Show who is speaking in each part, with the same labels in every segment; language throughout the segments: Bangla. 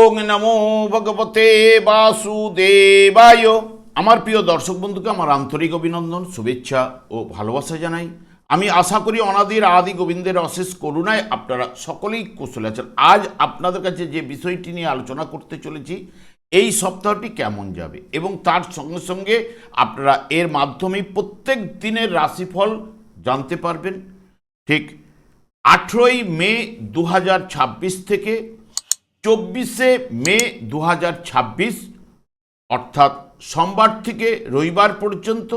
Speaker 1: ওং নমো ভগবতে বাসুদেবায়। আমার প্রিয় দর্শক বন্ধুকে আমার আন্তরিক অভিনন্দন, শুভেচ্ছা ও ভালোবাসা জানাই। আমি আশা করি অনাদির আদি গোবিন্দের অশেষ করুণায় আপনারা সকলেই কুশলে আছেন। আজ আপনাদের কাছে যে বিষয়টি নিয়ে আলোচনা করতে চলেছি, এই সপ্তাহটি কেমন যাবে এবং তার সঙ্গে সঙ্গে আপনারা এর মাধ্যমে প্রত্যেক দিনের রাশিফল জানতে পারবেন। ঠিক 18ই মে 2026 থেকে 24শে মে 2026 অর্থাৎ সোমবার থেকে রবিবার পর্যন্ত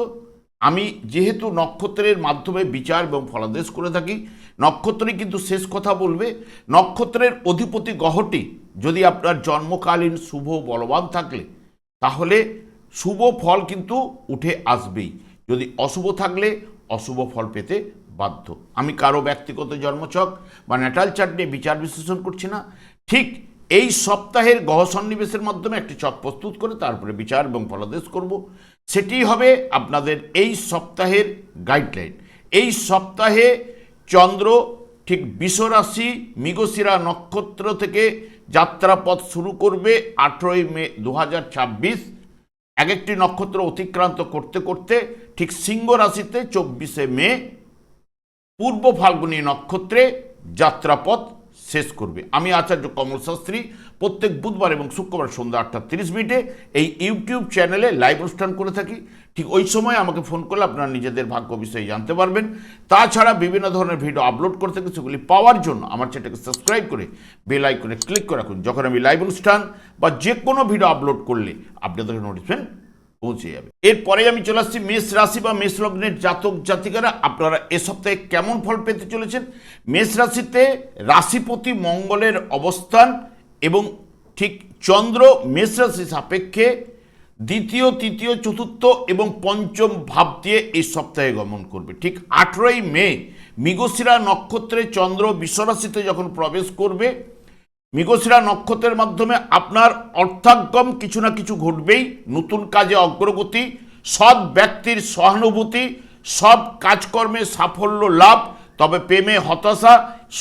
Speaker 1: আমি যেহেতু নক্ষত্রের মাধ্যমে বিচার এবং ফলাদেশ করে থাকি, নক্ষত্রই কিন্তু শেষ কথা বলবে। নক্ষত্রের অধিপতি গ্রহটি যদি আপনার জন্মকালীন শুভ বলবান থাকলে তাহলে শুভ ফল কিন্তু উঠে আসবেই, যদি অশুভ থাকলে অশুভ ফল পেতে বাধ্য। আমি কারো ব্যক্তিগত জন্মছক বা ন্যাটাল চার্ট নিয়ে বিচার বিশ্লেষণ করছি না, ঠিক এই সপ্তাহের গ্রহ সন্নিবেশের মাধ্যমে একটি ছক প্রস্তুত করে তারপরে বিচার এবং ফলাদেশ করব। সেটি হবে আপনাদের এই সপ্তাহের গাইডলাইন। এই সপ্তাহে চন্দ্র ঠিক বৃষ রাশি মৃগশিরা নক্ষত্র থেকে যাত্রাপথ শুরু করবে 18ই মে 2026, এক একটি নক্ষত্র অতিক্রান্ত করতে করতে ঠিক সিংহ রাশিতে 24শে মে পূর্ব ফাল্গুনী নক্ষত্রে যাত্রাপথ শেষ করবে। আমি আচার্য কমল শাস্ত্রী প্রত্যেক বুধবার এবং শুক্রবার সন্ধ্যা 8:30 এই ইউটিউব চ্যানেলে লাইভ অনুষ্ঠান করে থাকি। ঠিক ওই সময় আমাকে ফোন করলে আপনারা নিজেদের ভাগ্য বিষয়ে জানতে পারবেন। তাছাড়া বিভিন্ন ধরনের ভিডিও আপলোড করে থাকি, সেগুলি পাওয়ার জন্য আমার চ্যানেলকে সাবস্ক্রাইব করে বেল আইকনে ক্লিক করে রাখুন। যখন আমি লাইভ অনুষ্ঠান বা যে কোনো ভিডিও আপলোড করলে আপনাদের নোটিফিকেশন পৌঁছে যাবে। এরপরে আমি চলে আসছি মেষ রাশি বা মেষ লগ্নের জাতক জাতিকারা, আপনারা এ সপ্তাহে কেমন ফল পেতে চলেছেন। মেষ রাশিতে রাশিপতি মঙ্গলের অবস্থান এবং ঠিক চন্দ্র মেষ রাশি সাপেক্ষে দ্বিতীয়, তৃতীয়, চতুর্থ এবং পঞ্চম ভাব দিয়ে এই সপ্তাহে গমন করবে। ঠিক 18ই মে মৃগশিরা নক্ষত্রে চন্দ্র বৃষ রাশিতে যখন প্রবেশ করবে, মৃগশিরা নক্ষত্রের মাধ্যমে আপনার অর্থাগম কিছু না কিছু ঘটবেই। নতুন কাজে অগ্রগতি, সৎ ব্যক্তির সহানুভূতি, সব কাজকর্মে সাফল্য লাভ, তবে প্রেমে হতাশা,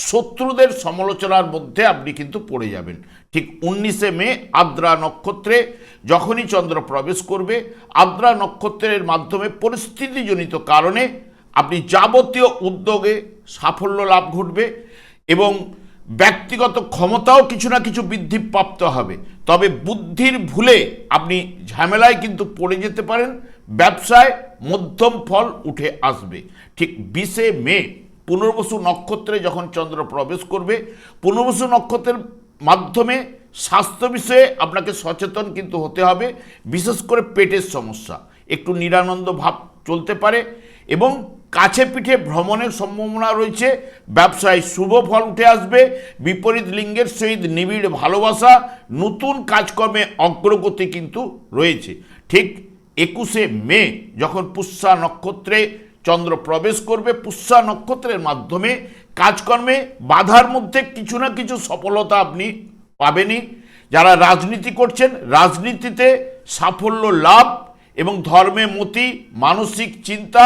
Speaker 1: শত্রুদের সমালোচনার মধ্যে আপনি কিন্তু পড়ে যাবেন। ঠিক 19শে মে আদ্রা নক্ষত্রে যখনই চন্দ্র প্রবেশ করবে, আদ্রা নক্ষত্রের মাধ্যমে পরিস্থিতিজনিত কারণে আপনি যাবতীয় উদ্যোগে সাফল্য লাভ ঘটবে এবং ব্যক্তিগত ক্ষমতাও কিছু না কিছু বৃদ্ধিপ্রাপ্ত হবে। তবে বুদ্ধির ভুলে আপনি ঝামেলায় কিন্তু পড়ে যেতে পারেন। ব্যবসায় মধ্যম ফল উঠে আসবে। ঠিক 20শে মে পুনর্বসু নক্ষত্রে যখন চন্দ্র প্রবেশ করবে, পুনর্বসু নক্ষত্রের মাধ্যমে স্বাস্থ্য বিষয়ে আপনাকে সচেতন কিন্তু হতে হবে। বিশেষ করে পেটের সমস্যা, একটু নিরানন্দ ভাব চলতে পারে এবং কাছে পিঠে ভ্রমণের সম্ভাবনা রয়েছে। ব্যবসায় শুভ ফল উঠে আসবে। বিপরীত লিঙ্গের সহিত নিবিড় ভালোবাসা, নতুন কাজকর্মে অগ্রগতি কিন্তু রয়েছে। ঠিক 21শে মে যখন পুষ্যা নক্ষত্রে চন্দ্র প্রবেশ করবে, পুষ্যা নক্ষত্রের মাধ্যমে কাজকর্মে বাধার মধ্যে কিছু না কিছু সফলতা আপনি পাবেনই। যারা রাজনীতি করছেন, রাজনীতিতে সাফল্য লাভ এবং ধর্মে মতি, মানসিক চিন্তা,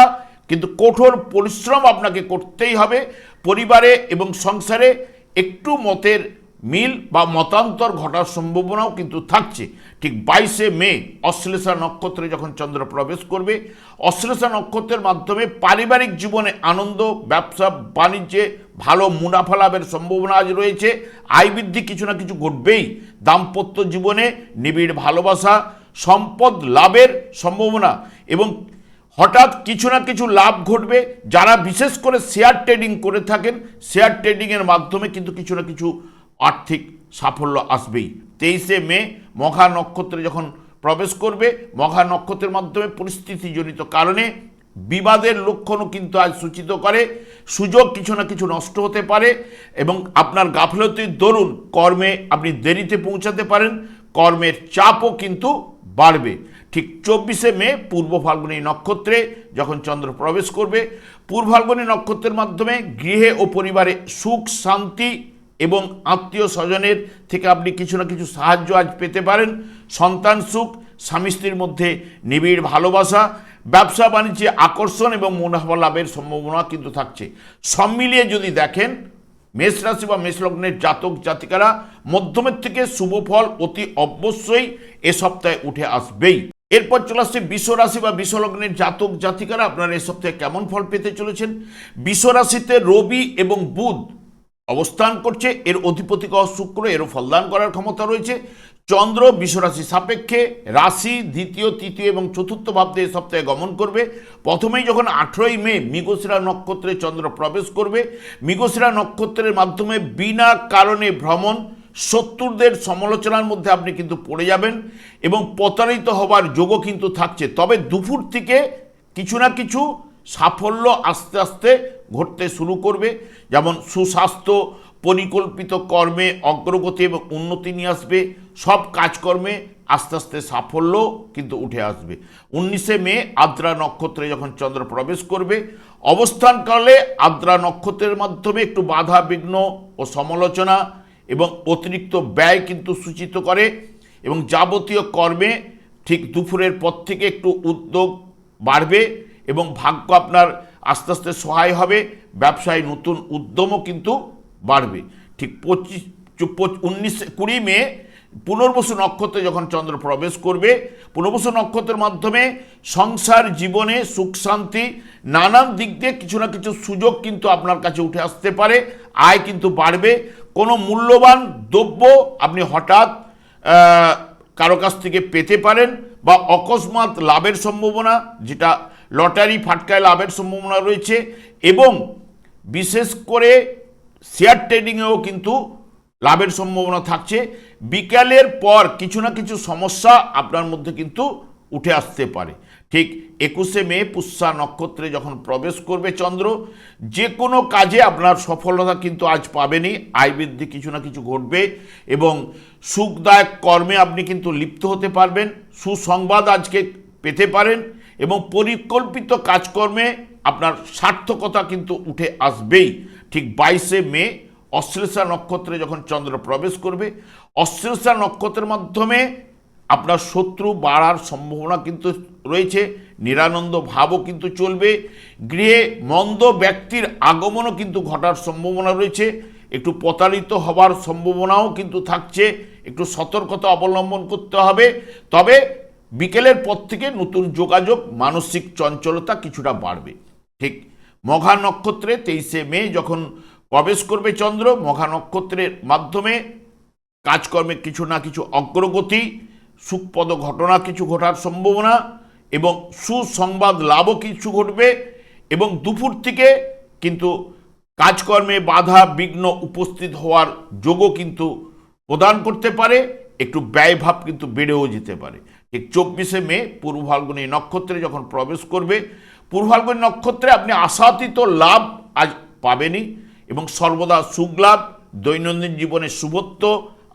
Speaker 1: কিন্তু কঠোর পরিশ্রম আপনাকে করতেই হবে। পরিবারে এবং সংসারে একটু মতের মিল বা মতান্তর ঘটার সম্ভাবনাও কিন্তু থাকছে। ঠিক 22শে মে অশ্লেষা নক্ষত্রে যখন চন্দ্র প্রবেশ করবে, অশ্লেষা নক্ষত্রের মাধ্যমে পারিবারিক জীবনে আনন্দ, ব্যবসা বাণিজ্যে ভালো মুনাফা লাভের সম্ভাবনা আজ রয়েছে। আয় বৃদ্ধি কিছু না কিছু ঘটবেই। দাম্পত্য জীবনে নিবিড় ভালোবাসা, সম্পদ লাভের সম্ভাবনা এবং হঠাৎ কিছু না কিছু লাভ ঘটবে। যারা বিশেষ করে শেয়ার ট্রেডিং করে থাকেন, শেয়ার ট্রেডিংয়ের মাধ্যমে কিন্তু কিছু না কিছু আর্থিক সাফল্য আসবেই। 23শে মে মঘা নক্ষত্রে যখন প্রবেশ করবে, মঘা নক্ষত্রের মাধ্যমে পরিস্থিতিজনিত কারণে বিবাদের লক্ষণও কিন্তু আজ সূচিত করে। সুযোগ কিছু না কিছু নষ্ট হতে পারে এবং আপনার গাফলতির দরুন কর্মে আপনি দেরিতে পৌঁছাতে পারেন। কর্মের চাপও কিন্তু বাড়বে। ঠিক 24শে মে পূর্ব ফাল্গুনী নক্ষত্রে যখন চন্দ্র প্রবেশ করবে, পূর্ব ফাল্গুনী নক্ষত্রের মাধ্যমে গৃহে ও পরিবারে সুখ শান্তি এবং আত্মীয় স্বজনের থেকে আপনি কিছু না কিছু সাহায্য আজ পেতে পারেন। সন্তান সুখ, স্বামী স্ত্রীর মধ্যে নিবিড় ভালোবাসা, ব্যবসা বাণিজ্যে আকর্ষণ এবং মুনাফা লাভের সম্ভাবনা কিন্তু থাকছে। সব মিলিয়ে যদি দেখেন মেষ রাশি বা মেষ লগ্নের জাতক জাতিকারা মধ্যমের থেকে শুভ ফল অতি অবশ্যই এ সপ্তাহে উঠে আসবেই। এরপর চলে আসছে বৃষ রাশি বা বৃষ লগ্নের জাতক জাতিকারা আপনারা এই সপ্তাহে কেমন ফল পেতে চলেছেন। বৃষ রাশিতে রবি এবং বুধ অবস্থান করছে, এর অধিপতি গ্রহ শুক্র, এরও ফলদান করার ক্ষমতা রয়েছে। চন্দ্র বৃষ রাশি সাপেক্ষে রাশি দ্বিতীয় তৃতীয় এবং চতুর্থ ভাবতে এই সপ্তাহে গমন করবে। প্রথমেই যখন 18ই মে মৃগশিরা নক্ষত্রে চন্দ্র প্রবেশ করবে, মৃগশিরা নক্ষত্রের মাধ্যমে বিনা কারণে ভ্রমণ, শত্রুদের সমালোচনার মধ্যে আপনি কিন্তু পড়ে যাবেন এবং প্রতারিত হবার যোগও কিন্তু থাকছে। তবে দুপুর থেকে কিছু না কিছু সাফল্য আস্তে আস্তে ঘটতে শুরু করবে, যেমন সুস্বাস্থ্য, পরিকল্পিত কর্মে অগ্রগতি এবং উন্নতি নিয়ে আসবে। সব কাজকর্মে আস্তে আস্তে সাফল্য কিন্তু উঠে আসবে। 19শে মে আদ্রা নক্ষত্রে যখন চন্দ্র প্রবেশ করবে, অবস্থানকালে আদ্রা নক্ষত্রের মাধ্যমে একটু বাধা বিঘ্ন ও সমালোচনা এবং অতিরিক্ত ব্যয় কিন্তু সূচিত করে এবং যাবতীয় কর্মে ঠিক দুপুরের পর থেকে একটু উদ্যোগ বাড়বে এবং ভাগ্য আপনার আস্তে আস্তে সহায় হবে। ব্যবসায় নতুন উদ্যমও কিন্তু বাড়বে। ঠিক 20 মে পুনর্বসু নক্ষত্রে যখন চন্দ্র প্রবেশ করবে, পুনর্বসু নক্ষত্রের মাধ্যমে সংসার জীবনে সুখ শান্তি নানান দিক দিয়ে কিছু না কিছু সুযোগ কিন্তু আপনার কাছে উঠে আসতে পারে, আয় কিন্তু বাড়বে। কোনো মূল্যবান দ্রব্য আপনি হঠাৎ কারো কাছ থেকে পেতে পারেন বা অকস্মাৎ লাভের সম্ভাবনা, যেটা লটারি ফাটকায় লাভের সম্ভাবনা রয়েছে এবং বিশেষ করে শেয়ার ট্রেডিংয়েও কিন্তু লাভের সম্ভাবনা থাকছে। বিকালের পর কিছু না কিছু সমস্যা আপনার মধ্যে কিন্তু উঠে আসতে পারে। ঠিক 21শে মে পুষ্যা নক্ষত্রে যখন প্রবেশ করবে চন্দ্র, যে কোনো কাজে আপনার সফলতা কিন্তু আজ পাবেনই, আয় বৃদ্ধি কিছু না কিছু ঘটবে এবং সুখদায়ক কর্মে আপনি কিন্তু লিপ্ত হতে পারবেন। সুসংবাদ আজকে পেতে পারেন এবং পরিকল্পিত কাজকর্মে আপনার সার্থকতা কিন্তু উঠে আসবেই। ঠিক 22শে মে অশ্লেষা নক্ষত্রে যখন চন্দ্র প্রবেশ করবে, অশ্লেষা নক্ষত্রের মাধ্যমে আপনার শত্রু বাড়ার সম্ভাবনা কিন্তু রয়েছে, নিরানন্দ ভাবও কিন্তু চলবে, গৃহে মন্দ ব্যক্তির আগমনও কিন্তু ঘটার সম্ভাবনা রয়েছে, একটু প্রতারিত হবার সম্ভাবনাও কিন্তু থাকছে, একটু সতর্কতা অবলম্বন করতে হবে। তবে বিকেলের পর থেকে নতুন যোগাযোগ, মানসিক চঞ্চলতা কিছুটা বাড়বে। ঠিক মঘা নক্ষত্রে 23শে মে যখন প্রবেশ করবে চন্দ্র, মঘা নক্ষত্রের মাধ্যমে কাজকর্মে কিছু না কিছু অগ্রগতি, সুখপদ ঘটনা কিছু ঘটার সম্ভাবনা এবং সুসংবাদ লাভও কিছু ঘটবে এবং দুপুর থেকে কিন্তু কাজকর্মে বাধা বিঘ্ন উপস্থিত হওয়ার যোগও কিন্তু প্রদান করতে পারে, একটু ব্যয়ভাব কিন্তু বেড়েও যেতে পারে। ঠিক 24শে মে পূর্ব ফাল্গুনী নক্ষত্রে যখন প্রবেশ করবে, পূর্ব ফাল্গুনী নক্ষত্রে আপনি আশাতীত লাভ আজ পাবেনই এবং সর্বদা সুখ লাভ, দৈনন্দিন জীবনে শুভত্ব,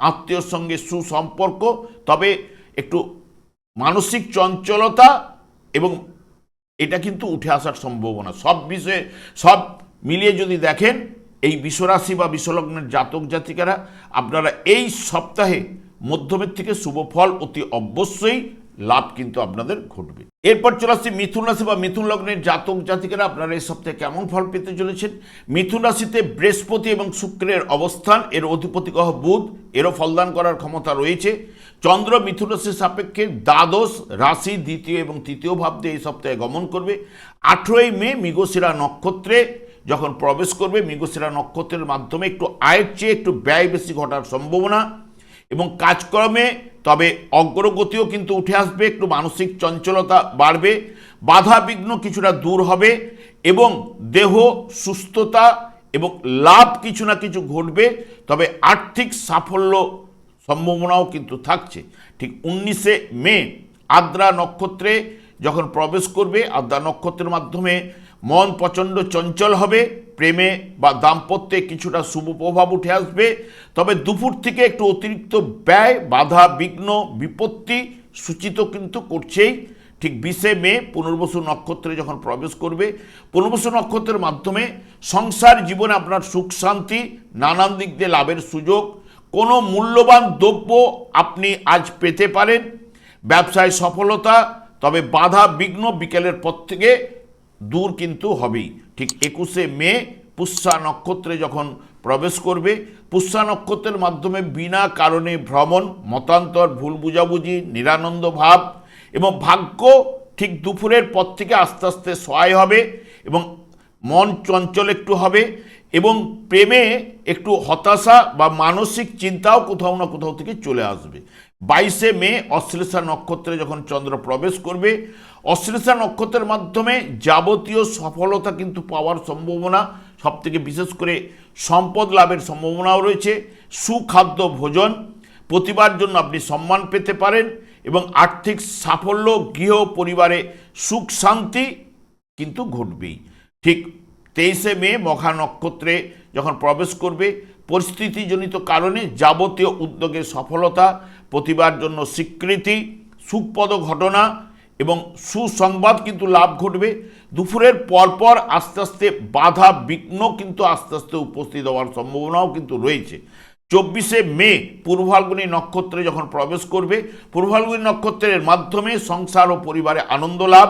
Speaker 1: আত্মীয়র সঙ্গে সুসম্পর্ক, তবে একটু মানসিক চঞ্চলতা এবং এটা কিন্তু উঠে আসার সম্ভাবনা। সব বিষয়ে সব মিলিয়ে যদি দেখেন, এই বিশ্বরাশি বা বিশ্বলগ্নের জাতক জাতিকারা আপনারা এই সপ্তাহে মধ্যমের থেকে শুভ ফল অতি অবশ্যই লাভ কিন্তু আপনাদের ঘটবে। এরপর চলে আসছে মিথুন রাশি বা মিথুন লগ্নের জাতক জাতিকারা আপনারা এই সপ্তাহে কেমন ফল পেতে চলেছেন। মিথুন রাশিতে বৃহস্পতি এবং শুক্রের অবস্থান, এর অধিপতি গ্রহ বুধ, এরও ফলদান করার ক্ষমতা রয়েছে। চন্দ্র মিথুন রাশির সাপেক্ষে দ্বাদশ রাশি দ্বিতীয় এবং তৃতীয় ভাব দিয়ে এই সপ্তাহে গমন করবে। 18ই মে মৃগশিরা নক্ষত্রে যখন প্রবেশ করবে, মৃগশিরা নক্ষত্রের মাধ্যমে একটু আয়ের চেয়ে একটু ব্যয় বেশি ঘটার সম্ভাবনা এবং কাজকর্মে তবে অগ্রগতিও কিন্তু উঠে আসবে, একটু মানসিক চঞ্চলতা বাড়বে, বাধা বিঘ্ন কিছুটা দূর হবে এবং দেহ সুস্থতা এবং লাভ কিছু না কিছু ঘটবে। তবে আর্থিক সাফল্য সম্ভাবনাও কিন্তু থাকছে। ঠিক 19শে মে আদ্রা নক্ষত্রে যখন প্রবেশ করবে, আদ্রা নক্ষত্রের মাধ্যমে মন প্রচণ্ড চঞ্চল হবে, প্রেমে বা দাম্পত্যে কিছুটা শুভ প্রভাব উঠে আসবে। তবে দুপুর থেকে একটু অতিরিক্ত ব্যয়, বাধা বিঘ্ন, বিপত্তি সূচিত কিন্তু করছেই। ঠিক 20শে মে পুনর্বসু নক্ষত্রে যখন প্রবেশ করবে, পুনর্বসু নক্ষত্রের মাধ্যমে সংসার জীবনে আপনার সুখ শান্তি, নানান দিক দিয়ে লাভের সুযোগ, কোনো মূল্যবান দ্রব্য আপনি আজ পেতে পারেন, ব্যবসায় সফলতা, তবে বাধা বিঘ্ন বিকেলের পর থেকে দূর কিন্তু হবেই। ঠিক 21শে মে পুষ্যা নক্ষত্রে যখন প্রবেশ করবে। পুষ্যা নক্ষত্রের মাধ্যমে বিনা কারণে ভ্রমণ, মতান্তর, ভুল বুঝাবুঝি, নিরানন্দ ভাব এবং ভাগ্য ঠিক দুপুরের পর থেকে আস্তে আস্তে সহায় হবে এবং মন চঞ্চল একটু হবে এবং প্রেমে একটু হতাশা বা মানসিক চিন্তাও কোথাও না কোথাও থেকে চলে আসবে। 22শে মে অশ্লেষা নক্ষত্রে যখন চন্দ্র প্রবেশ করবে, অশ্লেষা নক্ষত্রের মাধ্যমে যাবতীয় সফলতা কিন্তু পাওয়ার সম্ভাবনা, সবথেকে বিশেষ করে সম্পদ লাভের সম্ভাবনাও রয়েছে। সুখাদ্য ভোজন, প্রতিবার জন্য আপনি সম্মান পেতে পারেন এবং আর্থিক সাফল্য, গৃহ পরিবারে সুখ শান্তি কিন্তু ঘটবেই। ঠিক 23শে মে মঘা নক্ষত্রে যখন প্রবেশ করবে, পরিস্থিতিজনিত কারণে যাবতীয় উদ্যোগে সফলতা, প্রতিবার জন্য স্বীকৃতি, সুখপদ ঘটনা এবং সুসংবাদ কিন্তু লাভ ঘটবে। দুপুরের পরপর আস্তে আস্তে বাধা বিঘ্ন কিন্তু আস্তে আস্তে উপস্থিত হওয়ার সম্ভাবনাও কিন্তু রয়েছে। 24শে মে পূর্ব ফাল্গুনী নক্ষত্রে যখন প্রবেশ করবে, পূর্ব ফাল্গুনী নক্ষত্রের মাধ্যমে সংসার ও পরিবারে আনন্দ লাভ,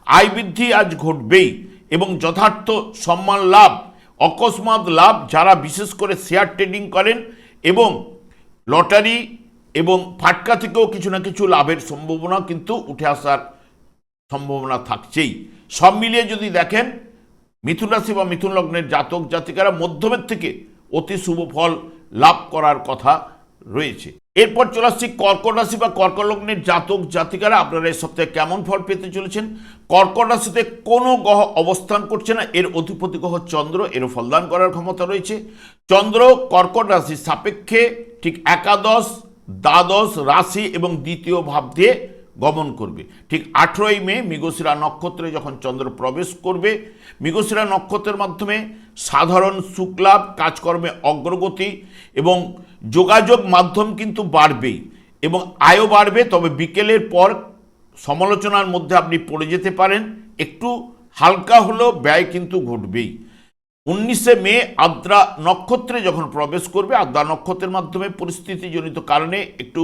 Speaker 1: আয় বৃদ্ধি আজ ঘটবেই এবং যথার্থ সম্মান লাভ, অকস্মাৎ লাভ, যারা বিশেষ করে শেয়ার ট্রেডিং করেন এবং লটারি এবং ফাটকা থেকেও কিছু না কিছু লাভের সম্ভাবনা কিন্তু উঠে আসার সম্ভাবনা থাকছেই। সব মিলিয়ে যদি দেখেন, মিথুন রাশি বা মিথুন লগ্নের জাতক জাতিকারা মধ্যমের থেকে অতি শুভ ফল লাভ করার কথা রয়েছে। এরপর চলে আসছি কর্কট রাশি বা কর্কট লগ্নের জাতক জাতিকারা, আপনারা এই সপ্তাহে কেমন ফল পেতে চলেছেন। কর্কট রাশিতে কোনো গ্রহ অবস্থান করছে না, এর অধিপতি গ্রহ চন্দ্র, এরও ফলদান করার ক্ষমতা রয়েছে। চন্দ্র কর্কট রাশির সাপেক্ষে ঠিক একাদশ, দ্বাদশ রাশি এবং দ্বিতীয় ভাব দিয়ে গমন করবে। ঠিক 18ই মে মৃগশিরা নক্ষত্রে যখন চন্দ্র প্রবেশ করবে, মৃগশিরা নক্ষত্রের মাধ্যমে সাধারণ সুখলাভ, কাজকর্মে অগ্রগতি এবং যোগাযোগ মাধ্যম কিন্তু বাড়বেই এবং আয়ও বাড়বে। তবে বিকেলের পর সমালোচনার মধ্যে আপনি পড়ে যেতে পারেন, একটু হালকা হলেও ব্যয় কিন্তু ঘটবেই। 19শে মে আদ্রা নক্ষত্রে যখন প্রবেশ করবে, আদ্রা নক্ষত্রের মাধ্যমে পরিস্থিতিজনিত কারণে একটু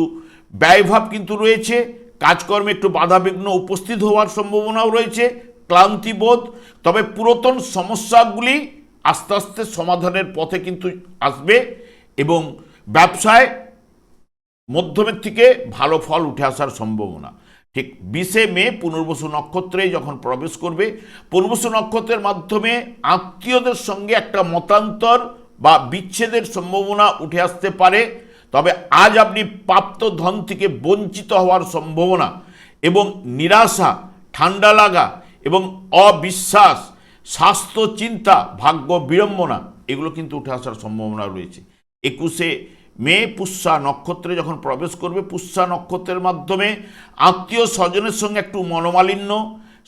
Speaker 1: ব্যয়ভাব কিন্তু রয়েছে, কাজকর্মে একটু বাধাবিঘ্ন উপস্থিত হওয়ার সম্ভাবনাও রয়েছে, ক্লান্তিবোধ। তবে পুরাতন সমস্যাগুলি আস্তে আস্তে সমাধানের পথে কিন্তু আসবে এবং ব্যবসায় মধ্যমের থেকে ভালো ফল উঠে আসার সম্ভাবনা। ঠিক 20শে মে পুনর্বসু নক্ষত্রে যখন প্রবেশ করবে, পুনর্বসু নক্ষত্রের মাধ্যমে আত্মীয়দের সঙ্গে একটা মতান্তর বা বিচ্ছেদের সম্ভাবনা উঠে আসতে পারে। তবে আজ আপনি প্রাপ্ত ধন থেকে বঞ্চিত হওয়ার সম্ভাবনা এবং নিরাশা, ঠান্ডা লাগা এবং অবিশ্বাস, স্বাস্থ্য চিন্তা, ভাগ্য বিড়ম্বনা এগুলো কিন্তু উঠে আসার সম্ভাবনা রয়েছে। 21শে মে পুষ্যা নক্ষত্রে যখন প্রবেশ করবে, পুষ্যা নক্ষত্রের মাধ্যমে আত্মীয় স্বজনের সঙ্গে একটু মনোমালিন্য,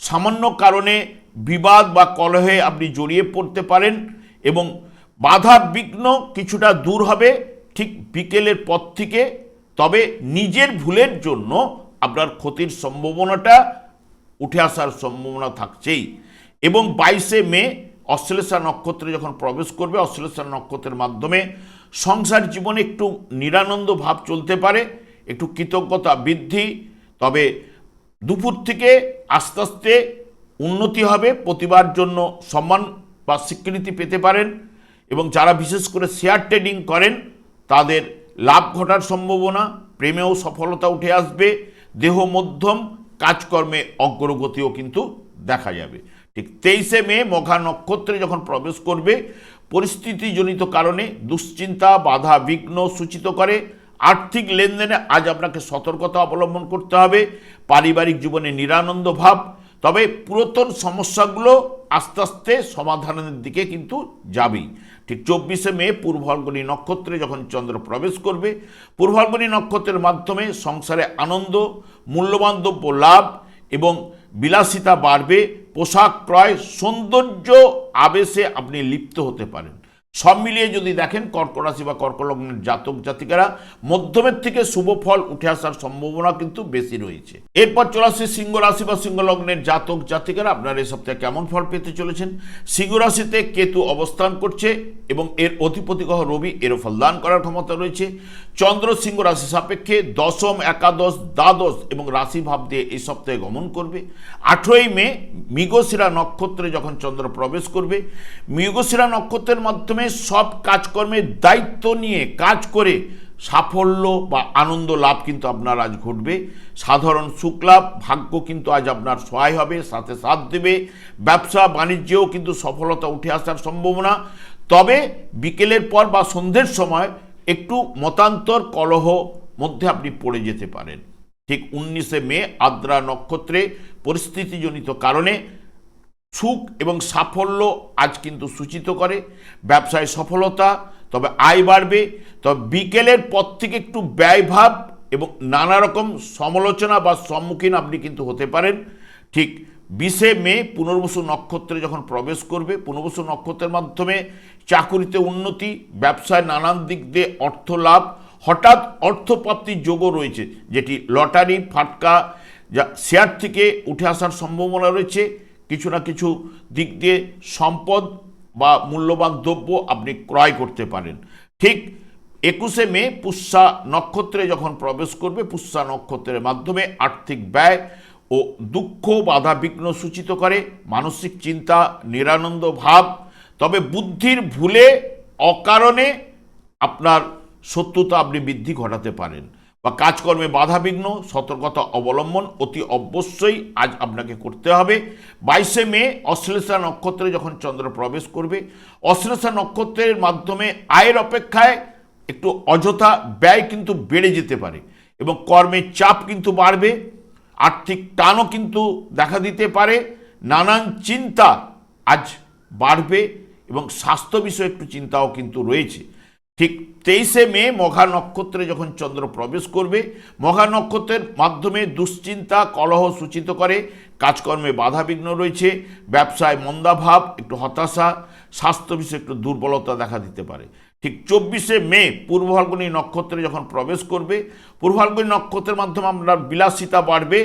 Speaker 1: সামান্য কারণে বিবাদ বা কলহে আপনি জড়িয়ে পড়তে পারেন এবং বাধা বিঘ্ন কিছুটা দূর হবে ঠিক বিকেলের পর থেকে। তবে নিজের ভুলের জন্য আপনার ক্ষতির সম্ভাবনাটা উঠে আসার সম্ভাবনা থাকছেই। এবং 22শে মে অশ্লেষা নক্ষত্রে যখন প্রবেশ করবে, অশ্লেষা নক্ষত্রের মাধ্যমে সংসার জীবনে একটু নিরানন্দ ভাব চলতে পারে, একটু কৃতজ্ঞতা বৃদ্ধি। তবে দুপুর থেকে আস্তে আস্তে উন্নতি হবে, প্রতিবার জন্য সম্মান বা স্বীকৃতি পেতে পারেন এবং যারা বিশেষ করে শেয়ার ট্রেডিং করেন তাদের লাভ ঘটার সম্ভাবনা, প্রেমেও সফলতা উঠে আসবে, দেহ মধ্যম, কাজকর্মে অগ্রগতিও কিন্তু দেখা যাবে। ঠিক 23শে মে মঘা নক্ষত্রে যখন প্রবেশ করবে, পরিস্থিতিজনিত কারণে দুশ্চিন্তা, বাধা বিঘ্ন সূচিত করে। আর্থিক লেনদেনে আজ আপনাকে সতর্কতা অবলম্বন করতে হবে, পারিবারিক জীবনে নিরানন্দ ভাব। তবে পুরাতন সমস্যাগুলো আস্তে আস্তে সমাধানের দিকে কিন্তু যাবেই। ঠিক 24শে মে পূর্ব ফাল্গুনী নক্ষত্রে যখন চন্দ্র প্রবেশ করবে, পূর্ব ফাল্গুনী নক্ষত্রের মাধ্যমে সংসারে আনন্দ, মূল্যবান দ্রব্য লাভ এবং বিলাসিতা বাড়বে। পোশাক ক্রয়, সৌন্দর্য আবেশে আপনি লিপ্ত হতে পারেন। সব মিলিয়ে যদি দেখেন, কর্কট রাশি বা কর্কট লগ্নের জাতক জাতিকারা মধ্যমের থেকে শুভ ফল উঠে আসার সম্ভাবনা কিন্তু বেশি রয়েছে। এরপর চলে আসছে সিংহ রাশি বা সিংহ লগ্নের জাতক জাতিকারা, আপনারা এই সপ্তাহে কেমন ফল পেতে চলেছেন। সিংহ রাশিতে কেতু অবস্থান করছে এবং এর অধিপতি গ্রহ রবি, এরও ফলদান করার ক্ষমতা রয়েছে। চন্দ্র সিংহ রাশি সাপেক্ষে দশম, একাদশ, দ্বাদশ এবং রাশি ভাব দিয়ে এই সপ্তাহে গমন করবে। 18ই মে মৃগশিরা নক্ষত্রে যখন চন্দ্র প্রবেশ করবে, মৃগশিরা নক্ষত্রের মাধ্যমে মাধ্যমে সব কাজকর্মের দায়িত্ব নিয়ে কাজ করে সাফল্য বা আনন্দ লাভ কিন্তু আপনার আজ ঘটবে। সাধারণ সুখ লাভ, ভাগ্য কিন্তু আজ আপনার সহায় হবে, সাথে সাথ দেবে। ব্যবসা বাণিজ্যেও কিন্তু সফলতা উঠে আসার সম্ভাবনা। তবে বিকেলের পর বা সন্ধ্যের সময় একটু মতান্তর কলহ মধ্যে আপনি পড়ে যেতে পারেন। ঠিক 19শে মে আদ্রা নক্ষত্রে পরিস্থিতিজনিত কারণে সুখ এবং সাফল্য আজ কিন্তু সূচিত করে। ব্যবসায় সফলতা, তবে আয় বাড়বে। তবে বিকেলের পর থেকে একটু ব্যয়ভাব এবং নানা রকম সমালোচনা বা সম্মুখীন আপনি কিন্তু হতে পারেন। ঠিক 20শে মে পুনর্বসু নক্ষত্রে যখন প্রবেশ করবে, পুনর্বসু নক্ষত্রের মাধ্যমে চাকুরিতে উন্নতি, ব্যবসায় নানান দিক দিয়ে অর্থ লাভ, হঠাৎ অর্থপ্রাপ্তির যোগও রয়েছে, যেটি লটারি, ফাটকা, যা শেয়ার থেকে উঠে আসার সম্ভাবনা রয়েছে। কিছু না কিছু দিক দিয়ে সম্পদ বা মূল্যবান দ্রব্য আপনি ক্রয় করতে পারেন। ঠিক 21শে মে পুষ্যা নক্ষত্রে যখন প্রবেশ করবে, পুষ্যা নক্ষত্রের মাধ্যমে আর্থিক ব্যয় ও দুঃখ বাধা বিঘ্ন সূচিত করে, মানসিক চিন্তা, নিরানন্দ ভাব। তবে বুদ্ধির ভুলে অকারণে আপনার শত্রুতা আপনি বৃদ্ধি ঘটাতে পারেন বা কাজকর্মে বাধাবিঘ্ন, সতর্কতা অবলম্বন অতি অবশ্যই আজ আপনাকে করতে হবে। 22শে মে অশ্লেষা নক্ষত্রে যখন চন্দ্র প্রবেশ করবে, অশ্লেষা নক্ষত্রের মাধ্যমে আয়ের অপেক্ষায় একটু অযথা ব্যয় কিন্তু বেড়ে যেতে পারে এবং কর্মের চাপ কিন্তু বাড়বে। আর্থিক টানও কিন্তু দেখা দিতে পারে। নানান চিন্তা আজ বাড়বে এবং স্বাস্থ্য বিষয়ে একটু চিন্তাও কিন্তু রয়েছে। ঠিক 23শে মে মঘা নক্ষত্রে যখন চন্দ্র প্রবেশ করবে, মঘা নক্ষত্রের মাধ্যমে দুশ্চিন্তা, কলহ সূচিত করে, কাজকর্মে বাধাবিঘ্ন রয়েছে, ব্যবসায় মন্দাভাব, একটু হতাশা, স্বাস্থ্য বিষয়ে একটু দুর্বলতা দেখা দিতে পারে। ঠিক 24শে মে পূর্ব ফাল্গুনী নক্ষত্রে যখন প্রবেশ করবে, পূর্ব ফাল্গুনী নক্ষত্রের মাধ্যমে আপনার বিলাসিতা বাড়বে,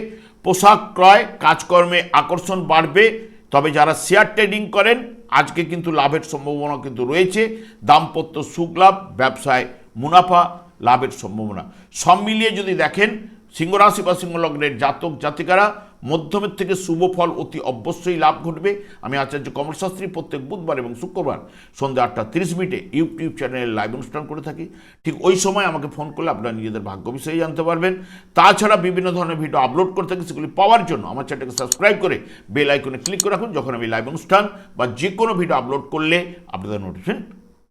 Speaker 1: পোশাক ক্রয়, কাজকর্মে আকর্ষণ বাড়বে। তবে যারা শেয়ার ট্রেডিং করেন আজকে কিন্তু লাভের সম্ভাবনা কিন্তু রয়েছে। দাম্পত্য সুখ লাভ, ব্যবসায় মুনাফা লাভের সম্ভাবনা। সব মিলিয়ে যদি দেখেন, সিংহরাশি বা সিংহলগ্নের জাতক জাতিকারা মধ্যমের থেকে শুভ ফল অতি অবশ্যই লাভ ঘটবে। আমি আচার্য কমল শাস্ত্রী প্রত্যেক বুধবার এবং শুক্রবার সন্ধ্যা 8:30 ইউটিউব চ্যানেলে লাইভ অনুষ্ঠান করে থাকি। ঠিক ওই সময় আমাকে ফোন করলে আপনারা নিজেদের ভাগ্য বিষয়ে জানতে পারবেন। তাছাড়া বিভিন্ন ধরনের ভিডিও আপলোড করে থাকি, সেগুলি পাওয়ার জন্য আমার চ্যানেলকে সাবস্ক্রাইব করে বেল আইকনে ক্লিক করে রাখুন। যখন আমি লাইভ অনুষ্ঠান বা যে কোনো ভিডিও আপলোড করলে আপনাদের নোটিফিকেশন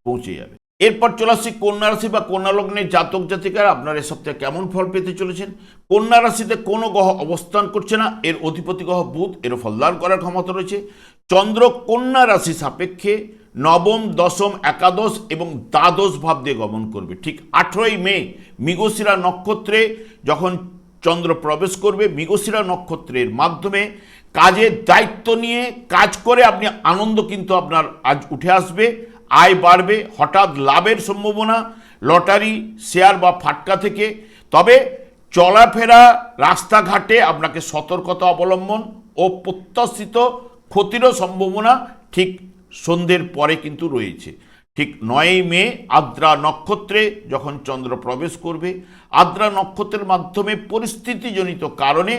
Speaker 1: পৌঁছে যাবে। এরপর চলে আসছি কন্যা রাশি বা কন্যা লগ্নের জাতক জাতিকারা আপনারা এই সপ্তাহে কেমন ফল পেতে চলেছেন। কন্যা রাশিতে কোনো গ্রহ অবস্থান করছে না, এর অধিপতি গ্রহ বুধ, এরও ফলদান করার ক্ষমতা রয়েছে। চন্দ্র কন্যা রাশি সাপেক্ষে নবম, দশম, একাদশ এবং দ্বাদশ ভাব দিয়ে গমন করবে। ঠিক 18ই মে মৃগশিরা নক্ষত্রে যখন চন্দ্র প্রবেশ করবে, মৃগশিরা নক্ষত্রের মাধ্যমে কাজের দায়িত্ব নিয়ে কাজ করে আপনি আনন্দ কিন্তু আপনার আজ উঠে আসবে, আয় বাড়বে, হঠাৎ লাভের সম্ভাবনা লটারি, শেয়ার বা ফাটকা থেকে। তবে চলাফেরা রাস্তাঘাটে আপনাকে সতর্কতা অবলম্বন ও প্রত্যাশিত ক্ষতিরও সম্ভাবনা ঠিক সন্ধ্যের পরে কিন্তু রয়েছে। ঠিক 9ই মে আদ্রা নক্ষত্রে যখন চন্দ্র প্রবেশ করবে, আদ্রা নক্ষত্রের মাধ্যমে পরিস্থিতিজনিত কারণে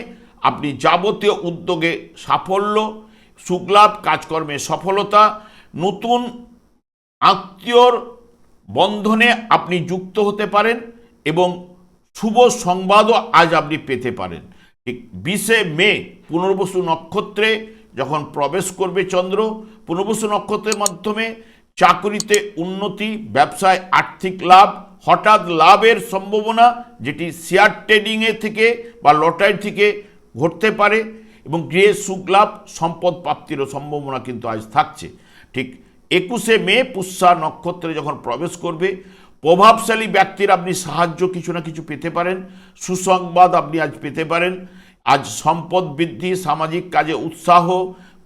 Speaker 1: আপনি যাবতীয় উদ্যোগে সাফল্য, সুখলাভ, কাজকর্মে সফলতা, নতুন আত্মীয়র বন্ধনে আপনি যুক্ত হতে পারেন এবং শুভ সংবাদও আজ আপনি পেতে পারেন। ঠিক 20শে মে পুনর্বসু নক্ষত্রে যখন প্রবেশ করবে চন্দ্র, পুনর্বসু নক্ষত্রের মাধ্যমে চাকরিতে উন্নতি, ব্যবসায় আর্থিক লাভ, হঠাৎ লাভের সম্ভাবনা যেটি শেয়ার ট্রেডিংয়ে থেকে বা লটারি থেকে ঘটতে পারে এবং গৃহে সুখ লাভ, সম্পদ প্রাপ্তিরও সম্ভাবনা কিন্তু আজ থাকছে। ঠিক 21শে মে পুষ্যা নক্ষত্রে যখন প্রবেশ করবে, প্রভাবশালী ব্যক্তির আপনি সাহায্য কিছু না কিছু পেতে পারেন, সুসংবাদ আপনি আজ পেতে পারেন। আজ সম্পদ বৃদ্ধি, সামাজিক কাজে উৎসাহ,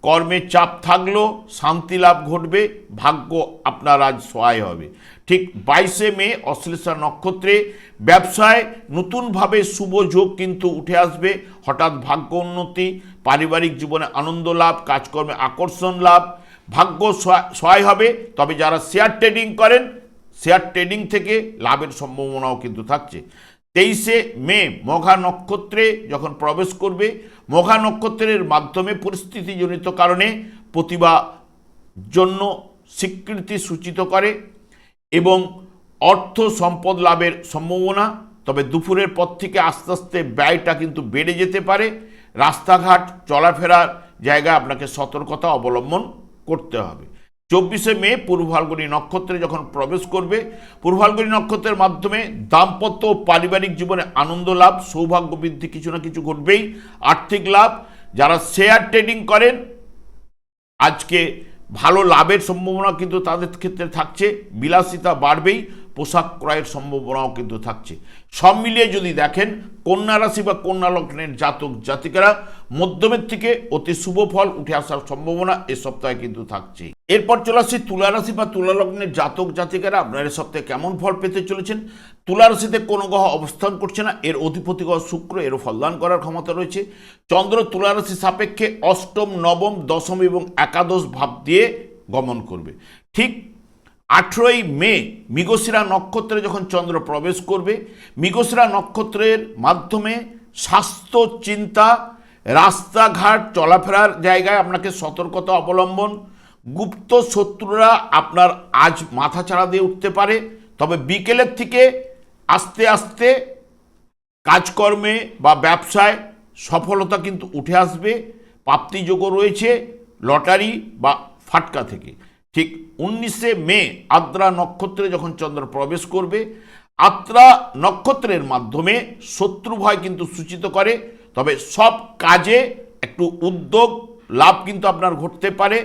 Speaker 1: কর্মের চাপ থাকলেও শান্তি লাভ ঘটবে, ভাগ্য আপনার আজ সহায় হবে। ঠিক 22শে মে অশ্লেষা নক্ষত্রে ব্যবসায় নতুনভাবে শুভ যোগ কিন্তু উঠে আসবে, হঠাৎ ভাগ্য উন্নতি, পারিবারিক জীবনে আনন্দ লাভ, কাজকর্মে আকর্ষণ লাভ, ভাগ্য সহায় হবে। তবে যারা শেয়ার ট্রেডিং করেন, শেয়ার ট্রেডিং থেকে লাভের সম্ভাবনাও কিন্তু থাকছে। 23শে মে মঘা নক্ষত্রে যখন প্রবেশ করবে, মঘা নক্ষত্রের মাধ্যমে পরিস্থিতিজনিত কারণে প্রতিভা জন্য স্বীকৃতি সূচিত করে এবং অর্থ সম্পদ লাভের সম্ভাবনা। তবে দুপুরের পর থেকে আস্তে আস্তে ব্যয়টা কিন্তু বেড়ে যেতে পারে। রাস্তাঘাট চলাফেরার জায়গায় আপনাকে সতর্কতা অবলম্বন করতে হবে। 24শে মে পূর্ব ফাল্গুনী নক্ষত্রে যখন প্রবেশ করবে, পূর্ব ফাল্গুনী নক্ষত্রের মাধ্যমে দাম্পত্য ও পারিবারিক জীবনে আনন্দ লাভ, সৌভাগ্য বৃদ্ধি কিছু না কিছু ঘটবেই। আর্থিক লাভ, যারা শেয়ার ট্রেডিং করেন আজকে ভালো লাভের সম্ভাবনা কিন্তু তাদের ক্ষেত্রে থাকছে। বিলাসিতা বাড়বেই, পোশাক ক্রয়ের সম্ভাবনাও কিন্তু থাকছে। সব মিলিয়ে যদি দেখেন কন্যা রাশি বা কন্যা লগ্নের জাতক জাতিকারা মধ্যমের থেকে অতি শুভ ফল উঠে আসার সম্ভাবনা এ সপ্তাহে কিন্তু থাকছে। এরপর চলে আসছি তুলা রাশি বা তুলা লগ্নের জাতক জাতিকারা আপনার এ সপ্তাহে কেমন ফল পেতে চলেছেন। তুলা রাশিতে কোনো গ্রহ অবস্থান করছে না, এর অধিপতি গ্রহ শুক্র, এরও ফলদান করার ক্ষমতা রয়েছে। চন্দ্র তুলা রাশি সাপেক্ষে অষ্টম, নবম, দশম এবং একাদশ ভাব দিয়ে গমন করবে। ঠিক 18ই মে মৃগশিরা নক্ষত্রে যখন চন্দ্র প্রবেশ করবে, মৃগশিরা নক্ষত্রের মাধ্যমে স্বাস্থ্য চিন্তা, রাস্তাঘাট চলাফেরার জায়গায় আপনাকে সতর্কতা অবলম্বন। গুপ্ত শত্রুরা আপনার আজ মাথাচাড়া দিয়ে উঠতে পারে, তবে বিকেলের থেকে আস্তে আস্তে কাজকর্মে বা ব্যবসায় সফলতা কিন্তু উঠে আসবে। প্রাপ্তিযোগও রয়েছে লটারি বা ফাটকা থেকে। ঠিক 19শে মে আদ্রা নক্ষত্রে যখন চন্দ্র প্রবেশ করবে, আদ্রা নক্ষত্রের মাধ্যমে শত্রু ভয় কিন্তু সূচিত করে, তবে সব কাজে একটু উদ্যোগ লাভ কিন্তু আপনার ঘটতে পারে।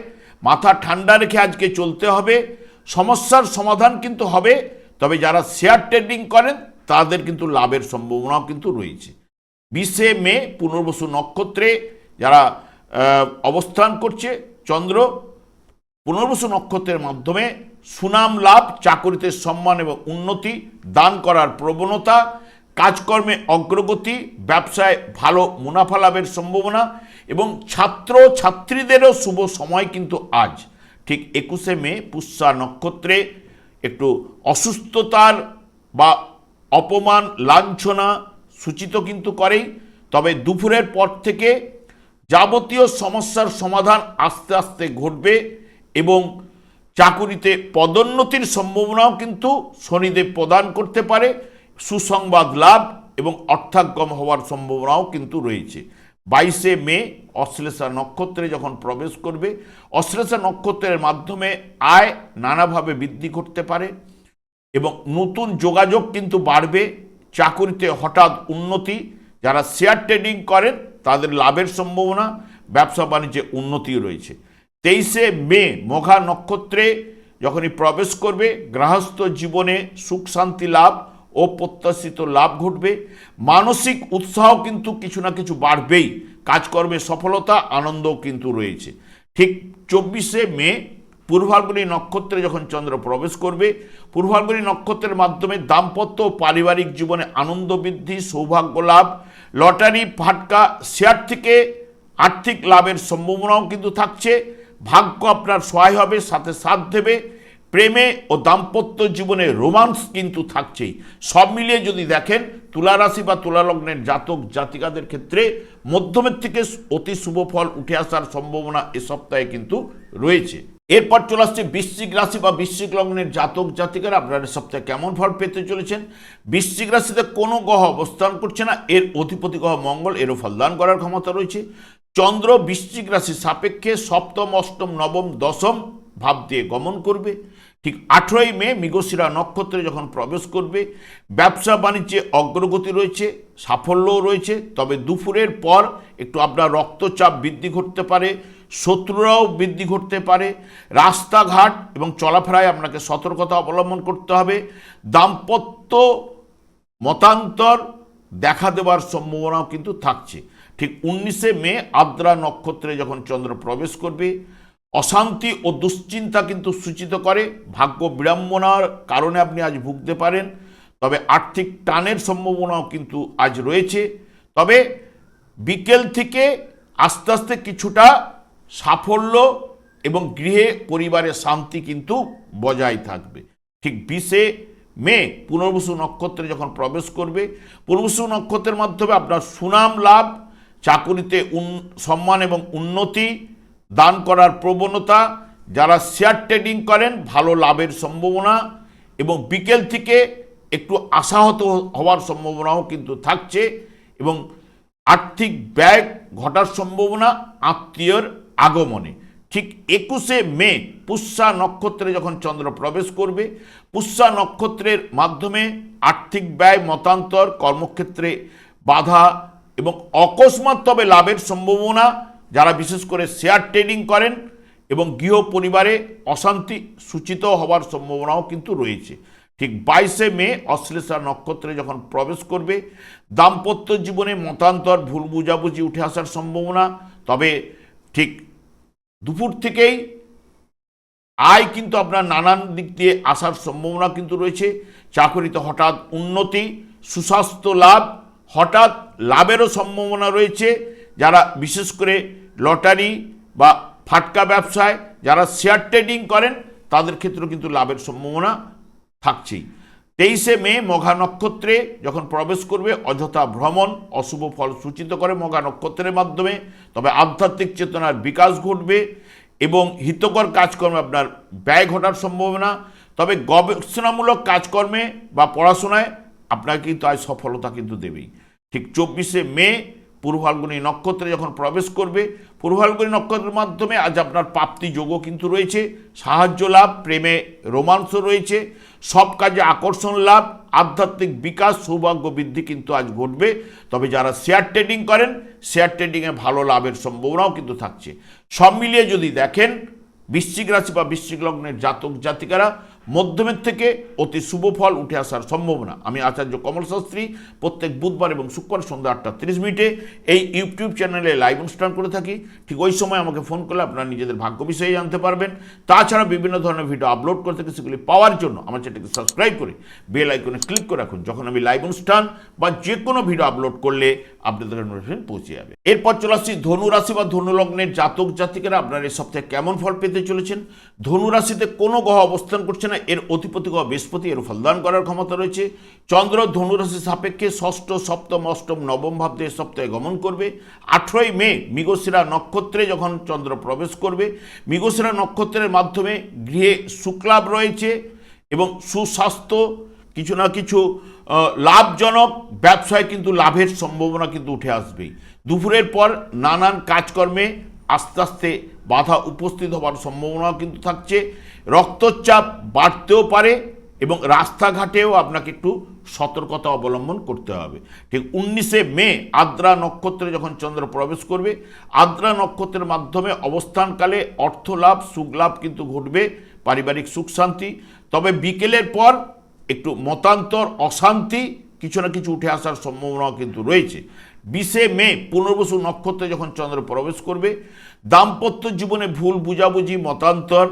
Speaker 1: মাথা ঠান্ডা রেখে আজকে চলতে হবে, সমস্যার সমাধান কিন্তু হবে। তবে যারা শেয়ার ট্রেডিং করেন তাদের কিন্তু লাভের সম্ভাবনাও কিন্তু রয়েছে। 20শে মে পুনর্বসু নক্ষত্রে যারা অবস্থান করছে চন্দ্র, পুনর্বসু নক্ষত্রের মাধ্যমে সুনাম লাভ, চাকরিতে সম্মান এবং উন্নতি, দান করার প্রবণতা, কাজকর্মে অগ্রগতি, ব্যবসায় ভালো মুনাফা লাভের সম্ভাবনা এবং ছাত্র ছাত্রীদেরও শুভ সময় কিন্তু আজ। ঠিক 21শে মে পুষ্যা নক্ষত্রে একটু অসুস্থতার বা অপমান লাঞ্ছনা সূচিত কিন্তু করেই, তবে দুপুরের পর থেকে যাবতীয় সমস্যার সমাধান আস্তে আস্তে ঘটবে এবং চাকুরিতে পদোন্নতির সম্ভাবনাও কিন্তু শনিদেব প্রদান করতে পারে। সুসংবাদ লাভ এবং অর্থাগম হওয়ার সম্ভাবনাও কিন্তু রয়েছে। 22শে মে অশ্লেষা নক্ষত্রে যখন প্রবেশ করবে, অশ্লেষা নক্ষত্রের মাধ্যমে আয় নানাভাবে বৃদ্ধি করতে পারে এবং নতুন যোগাযোগ কিন্তু বাড়বে। চাকুরিতে হঠাৎ উন্নতি, যারা শেয়ার ট্রেডিং করেন তাদের লাভের সম্ভাবনা, ব্যবসা বাণিজ্যে উন্নতিও রয়েছে। 23শে মে মঘা নক্ষত্রে যখনই প্রবেশ করবে, গৃহস্থ জীবনে সুখ শান্তি লাভ, অপ্রত্যাশিত লাভ ঘটবে। মানসিক উৎসাহ কিন্তু কিছু না কিছু বাড়বেই, কাজকর্মে সফলতা, আনন্দও কিন্তু রয়েছে। ঠিক 24শে মে পূর্ব ফাল্গুনী নক্ষত্রে যখন চন্দ্র প্রবেশ করবে, পূর্ব ফাল্গুনী নক্ষত্রের মাধ্যমে দাম্পত্য ও পারিবারিক জীবনে আনন্দ বৃদ্ধি, সৌভাগ্য লাভ, লটারি ফাটকা, শেয়ার থেকে আর্থিক লাভের সম্ভাবনাও কিন্তু থাকছে। ভাগ্য আপনার সহায় হবে, সাথে সাথ দেবে। প্রেমে ও দাম্পত্য জীবনে রোমান্স কিন্তু থাকছেই। সব মিলিয়ে যদি দেখেন তুলা রাশি বা তুলা লগ্নের জাতক জাতিকাদের ক্ষেত্রে মধ্যমের থেকে অতি শুভ ফল উঠে আসার সম্ভাবনা এ সপ্তাহে কিন্তু রয়েছে। এরপর চলে আসছে বৃশ্চিক রাশি বা বৃশ্চিক লগ্নের জাতক জাতিকারা আপনারা সপ্তাহে কেমন ফল পেতে চলেছেন। বৃশ্চিক রাশিতে কোনো গ্রহ অবস্থান করছে না, এর অধিপতি গ্রহ মঙ্গল, এরও ফলদান করার ক্ষমতা রয়েছে। চন্দ্র বৃশ্চিক রাশির সাপেক্ষে সপ্তম, অষ্টম, নবম, দশম ভাব দিয়ে গমন করবে। ঠিক 18ই মে মৃগশিরা নক্ষত্রে যখন প্রবেশ করবে, ব্যবসা বাণিজ্যে অগ্রগতি রয়েছে, সাফল্যও রয়েছে। তবে দুপুরের পর একটু আপনার রক্তচাপ বৃদ্ধি ঘটতে পারে, শত্রুরাও বৃদ্ধি ঘটতে পারে। রাস্তাঘাট এবং চলাফেরায় আপনাকে সতর্কতা অবলম্বন করতে হবে। দাম্পত্য মতান্তর দেখা দেওয়ার সম্ভাবনাও কিন্তু থাকছে। ঠিক 19শে মে আদ্রা নক্ষত্রে যখন চন্দ্র প্রবেশ করবে, অশান্তি ও দুশ্চিন্তা কিন্তু সূচিত করে। ভাগ্য বিড়ম্বনার কারণে আপনি আজ ভুগতে পারেন, তবে আর্থিক টানের সম্ভাবনাও কিন্তু আজ রয়েছে। তবে বিকেল থেকে আস্তে আস্তে কিছুটা সাফল্য এবং গৃহে পরিবারের শান্তি কিন্তু বজায় থাকবে। ঠিক 20শে মে পুনর্বসু নক্ষত্রে যখন প্রবেশ করবে, পুনর্বসু নক্ষত্রের মাধ্যমে আপনার সুনাম লাভ, চাকুরিতে সম্মান এবং উন্নতি, দান করার প্রবণতা, যারা শেয়ার ট্রেডিং করেন ভালো লাভের সম্ভাবনা, এবং বিকেল থেকে একটু আশাহত হওয়ার সম্ভাবনাও কিন্তু থাকছে, এবং আর্থিক ব্যয় ঘটার সম্ভাবনা আত্মীয়র আগমনে। ঠিক 21শে মে পুষ্যা নক্ষত্রে যখন চন্দ্র প্রবেশ করবে, পুষ্যা নক্ষত্রের মাধ্যমে আর্থিক ব্যয়, মতান্তর, কর্মক্ষেত্রে বাধা এবং অকস্মাৎ তবে লাভের সম্ভাবনা, যারা বিশেষ করে শেয়ার ট্রেডিং করেন, এবং গৃহ পরিবারে অশান্তি সূচিত হওয়ার সম্ভাবনাও কিন্তু রয়েছে। ঠিক 22শে মে অশ্লেষা নক্ষত্রে যখন প্রবেশ করবে, দাম্পত্য জীবনে মতান্তর, ভুল বুঝাবুঝি উঠে আসার সম্ভাবনা, তবে ঠিক দুপুর থেকেই আয় কিন্তু আপনার নানান দিক দিয়ে আসার সম্ভাবনা কিন্তু রয়েছে। চাকরিতে হঠাৎ উন্নতি, সুস্বাস্থ্য লাভ, হঠাৎ লাভেরও সম্ভাবনা রয়েছে। যারা বিশেষ করে লটারি বা ফাটকা ব্যবসায়, যারা শেয়ার ট্রেডিং করেন, তাদের ক্ষেত্রেও কিন্তু লাভের সম্ভাবনা থাকছেই। 23শে মে মঘা নক্ষত্রে যখন প্রবেশ করবে, অযথা ভ্রমণ অশুভ ফল সূচিত করে মঘা নক্ষত্রের মাধ্যমে, তবে আধ্যাত্মিক চেতনার বিকাশ ঘটবে এবং হিতকর কাজকর্মে আপনার ব্যয় ঘটার সম্ভাবনা, তবে গবেষণামূলক কাজকর্মে বা পড়াশোনায় আপনাকে কিন্তু আজ সফলতা কিন্তু দেবেই। ঠিক 24শে মে পূর্ব ফাল্গুনী নক্ষত্রে যখন প্রবেশ করবে, পূর্ব ফাল্গুনী নক্ষত্রের মাধ্যমে আজ আপনার প্রাপ্তি যোগও কিন্তু রয়েছে, সাহায্য লাভ, প্রেমে রোমাঞ্চ রয়েছে, সব কাজে আকর্ষণ লাভ, আধ্যাত্মিক বিকাশ, সৌভাগ্য বৃদ্ধি কিন্তু আজ ঘটবে। তবে যারা শেয়ার ট্রেডিং করেন, শেয়ার ট্রেডিংয়ে ভালো লাভের সম্ভাবনাও কিন্তু থাকছে। সব মিলিয়ে যদি দেখেন, বৃশ্চিক রাশি বা বৃশ্চিক লগ্নের জাতক জাতিকারা মধ্যমের থেকে অতি শুভ ফল উঠে আসার সম্ভাবনা। আমি আচার্য কমল শাস্ত্রী প্রত্যেক বুধবার এবং শুক্রবার সন্ধ্যা 8:30 এই ইউটিউব চ্যানেলে লাইভ অনুষ্ঠান করে থাকি। ঠিক ওই সময় আমাকে ফোন করলে আপনারা নিজেদের ভাগ্য বিষয়ে জানতে পারবেন। তাছাড়া বিভিন্ন ধরনের ভিডিও আপলোড করে থাকি, সেগুলি পাওয়ার জন্য আমার চ্যানেলকে সাবস্ক্রাইব করে বেল আইকনে ক্লিক করে রাখুন। যখন আমি লাইভ অনুষ্ঠান বা যে কোনো ভিডিও আপলোড করলে আপনাদের নোটিফিকেশন পৌঁছে যাবে। এরপর চলে আসছি ধনু রাশি বা ধনু লগ্নের জাতক জাতিকারা আপনারা এই সপ্তাহে কেমন ফল পেতে চলেছেন। ধনু রাশিতে কোনো গ্রহ অবস্থান করছে না, এর অধিপতি গ্রহ বৃহস্পতি, এর ফলদান করার ক্ষমতা রয়েছে। চন্দ্র ধনুরাশি সাপেক্ষে ষষ্ঠ, সপ্তম, অষ্টম, নবম ভাব দিয়ে সপ্তাহে গমন করবে। 18ই মে মৃগশিরা নক্ষত্রে যখন চন্দ্র প্রবেশ করবে, মৃগশিরা নক্ষত্রের মাধ্যমে গৃহে সুখলাভ রয়েছে এবং সুস্বাস্থ্য, কিছু না কিছু লাভজনক ব্যবসায় কিন্তু লাভের সম্ভাবনা কিন্তু উঠে আসবেই। দুপুরের পর নানান কাজকর্মে আস্তে আস্তে বাধা উপস্থিত হওয়ার সম্ভাবনা কিন্তু থাকছে। রক্তচাপ বাড়তেও পারে এবং রাস্তাঘাটেও আপনাকে একটু সতর্কতা অবলম্বন করতে হবে। ঠিক 19শে মে আদ্রা নক্ষত্রে যখন চন্দ্র প্রবেশ করবে, আদ্রা নক্ষত্রের মাধ্যমে অবস্থানকালে অর্থলাভ, সুখলাভ কিন্তু ঘটবে, পারিবারিক সুখ শান্তি। তবে বিকেলের পর একটু মতান্তর, অশান্তি, কিছু না কিছু উঠে আসার সম্ভাবনাও কিন্তু রয়েছে। 20শে মে পুনর্বসু নক্ষত্রে যখন চন্দ্র প্রবেশ করবে, দাম্পত্য জীবনে ভুল বুঝাবুঝি, মতান্তর,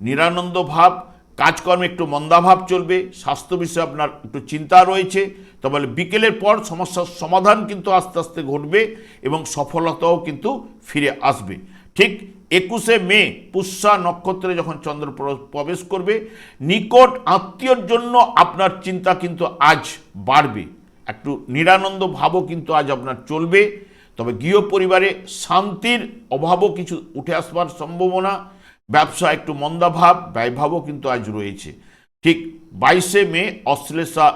Speaker 1: নিরানন্দ ভাব, কাজকর্মে একটু মন্দাভাব চলবে, স্বাস্থ্য বিষয়ে আপনার একটু চিন্তা রয়েছে। তবে বিকেলের পর সমস্যার সমাধান কিন্তু আস্তে আস্তে ঘটবে এবং সফলতাও কিন্তু ফিরে আসবে। ঠিক 21শে মে পুষ্যা নক্ষত্রে যখন চন্দ্র প্রবেশ করবে, নিকট আত্মীয়র জন্য আপনার চিন্তা কিন্তু আজ বাড়বে, একটু নিরানন্দ ভাবও কিন্তু আজ আপনার চলবে। তবে গৃহ পরিবারে শান্তির অভাবও কিছু উঠে আসবার সম্ভাবনা, ব্যবসা একটু মন্দাভাব, ব্যয়ভাবও কিন্তু আজ রয়েছে। ঠিক 22শে মে অশ্লেষা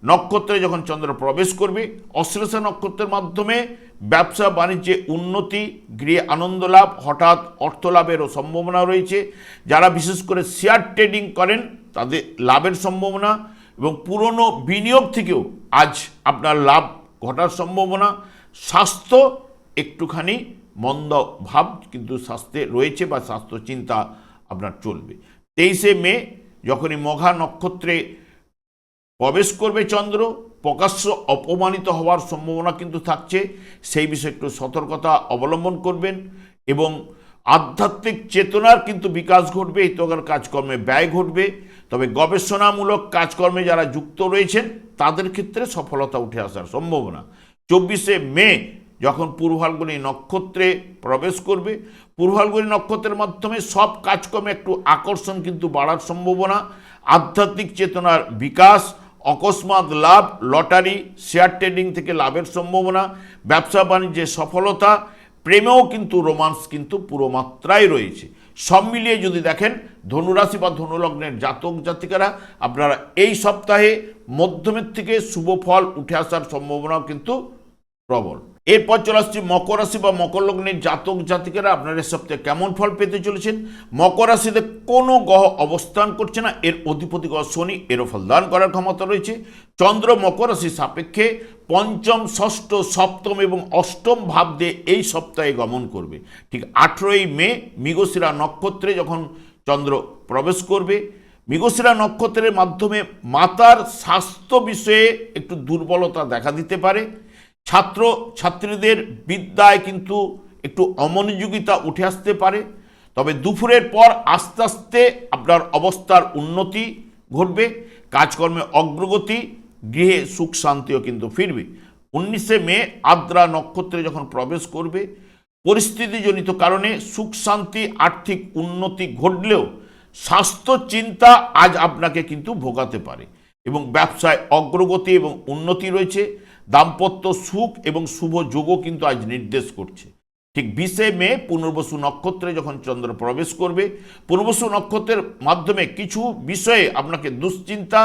Speaker 1: নক্ষত্রে যখন চন্দ্র প্রবেশ করবে, অশ্লেষা নক্ষত্রের মাধ্যমে ব্যবসা বাণিজ্যে উন্নতি, গৃহে আনন্দ লাভ, হঠাৎ অর্থলাভেরও সম্ভাবনা রয়েছে। যারা বিশেষ করে শেয়ার ট্রেডিং করেন তাদের লাভের সম্ভাবনা এবং পুরনো বিনিয়োগ থেকেও আজ আপনার লাভ ঘটার সম্ভাবনা। স্বাস্থ্য একটুখানি মন্দ ভাব কিন্তু স্বাস্থ্যে রয়েছে বা স্বাস্থ্য চিন্তা আপনার চলবে। 23শে মে যখনই মঘা নক্ষত্রে প্রবেশ করবে চন্দ্র, প্রকাশ্য অপমানিত হওয়ার সম্ভাবনা কিন্তু থাকছে, সেই বিষয়ে একটু সতর্কতা অবলম্বন করবেন এবং আধ্যাত্মিক চেতনার কিন্তু বিকাশ ঘটবে, হিতকর কাজকর্মে ব্যয় ঘটবে। তবে গবেষণামূলক কাজকর্মে যারা যুক্ত রয়েছেন তাদের ক্ষেত্রে সফলতা উঠে আসার সম্ভাবনা। 24শে মে যখন পূর্ব ফাল্গুনী নক্ষত্রে প্রবেশ করবে, পূর্ব ফাল্গুনী নক্ষত্রের মাধ্যমে সব কাজকর্মে একটু আকর্ষণ কিন্তু বাড়ার সম্ভাবনা, আধ্যাত্মিক চেতনার বিকাশ, অকস্মাৎ লাভ, লটারি, শেয়ার ট্রেডিং থেকে লাভের সম্ভাবনা, ব্যবসা বাণিজ্যে সফলতা, প্রেমেও কিন্তু রোমান্স কিন্তু পুরো মাত্রায় রয়েছে। সব মিলিয়ে যদি দেখেন ধনুরাশি বা ধনুলগ্নের জাতক জাতিকারা আপনারা এই সপ্তাহে মধ্যমের থেকে শুভ ফল উঠে আসার সম্ভাবনাও কিন্তু প্রবল। এরপর চলে আসছি মকর রাশি বা মকর লগ্নের জাতক জাতিকারা আপনারা এই সপ্তাহে কেমন ফল পেতে চলেছেন। মকর রাশিতে কোনো গ্রহ অবস্থান করছে না, এর অধিপতি গ্রহ শনি, এরও ফলদান করার ক্ষমতা রয়েছে। চন্দ্র মকর রাশির সাপেক্ষে পঞ্চম, ষষ্ঠ, সপ্তম এবং অষ্টম ভাব দিয়ে এই সপ্তাহে গমন করবে। ঠিক 18ই মে মৃগশিরা নক্ষত্রে যখন চন্দ্র প্রবেশ করবে, মৃগশিরা নক্ষত্রের মাধ্যমে মাতার স্বাস্থ্য বিষয়ে একটু দুর্বলতা দেখা দিতে পারে। ছাত্র ছাত্রীদের বিদ্যায় কিন্তু একটু অমনোযোগিতা উঠে আসতে পারে। তবে দুপুরের পর আস্তে আস্তে আপনার অবস্থার উন্নতি ঘটবে, কাজকর্মে অগ্রগতি, গৃহে সুখ শান্তিও কিন্তু ফিরবে। 19শে মে আদ্রা নক্ষত্রে যখন প্রবেশ করবে, পরিস্থিতিজনিত কারণে সুখ শান্তি, আর্থিক উন্নতি ঘটলেও স্বাস্থ্য চিন্তা আজ আপনাকে কিন্তু ভোগাতে পারে এবং ব্যবসায় অগ্রগতি এবং উন্নতি রয়েছে। দাম্পত্য সুখ এবং শুভ যোগও কিন্তু আজ নির্দেশ করছে। ঠিক 20শে মে পুনর্বসু নক্ষত্রে যখন চন্দ্র প্রবেশ করবে, পুনর্বসু নক্ষত্রের মাধ্যমে কিছু বিষয়ে আপনাকে দুশ্চিন্তা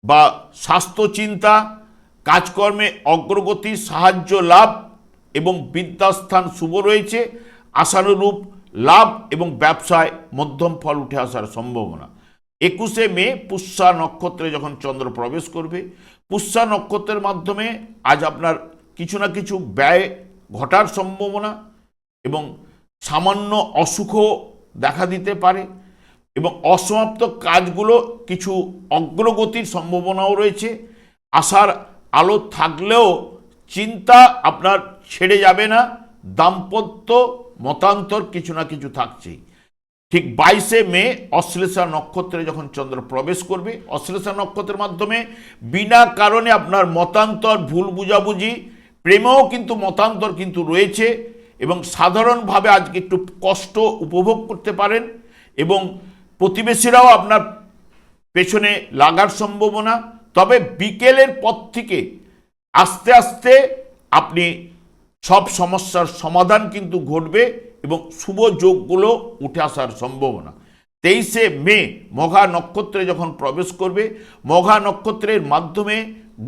Speaker 1: বা স্বাস্থ্য চিন্তা, কাজকর্মে অগ্রগতি, সাহায্য লাভ এবং বিদ্যাস্থান শুভ রয়েছে। আশানুরূপ লাভ এবং ব্যবসায় মধ্যম ফল উঠে আসার সম্ভাবনা। 21শে মে পুষ্যা নক্ষত্রে যখন চন্দ্র প্রবেশ করবে, পুষ্যা নক্ষত্রের মাধ্যমে আজ আপনার কিছু না কিছু ব্যয় ঘটার সম্ভাবনা এবং সামান্য অসুখও দেখা দিতে পারে এবং অসমাপ্ত কাজগুলো কিছু অগ্রগতির সম্ভাবনাও রয়েছে। আশার আলো থাকলেও চিন্তা আপনার ছেড়ে যাবে না, দাম্পত্য মতান্তর কিছু না কিছু থাকছেই। ঠিক 22শে মে অশ্লেষা নক্ষত্রে যখন চন্দ্র প্রবেশ করবে, অশ্লেষা নক্ষত্রের মাধ্যমে বিনা কারণে আপনার মতান্তর, ভুল বুঝাবুঝি, প্রেমেও কিন্তু মতান্তর কিন্তু রয়েছে এবং সাধারণভাবে আজকে একটু কষ্ট উপভোগ করতে পারেন এবং প্রতিবেশীরাও আপনার পেছনে লাগার সম্ভাবনা। তবে বিকেলের পর থেকে আস্তে আস্তে আপনি সব সমস্যার সমাধান কিন্তু ঘটবে এবং শুভ যোগগুলো উঠে আসার সম্ভাবনা। 23শে মে মঘা নক্ষত্রে যখন প্রবেশ করবে, মঘা নক্ষত্রের মাধ্যমে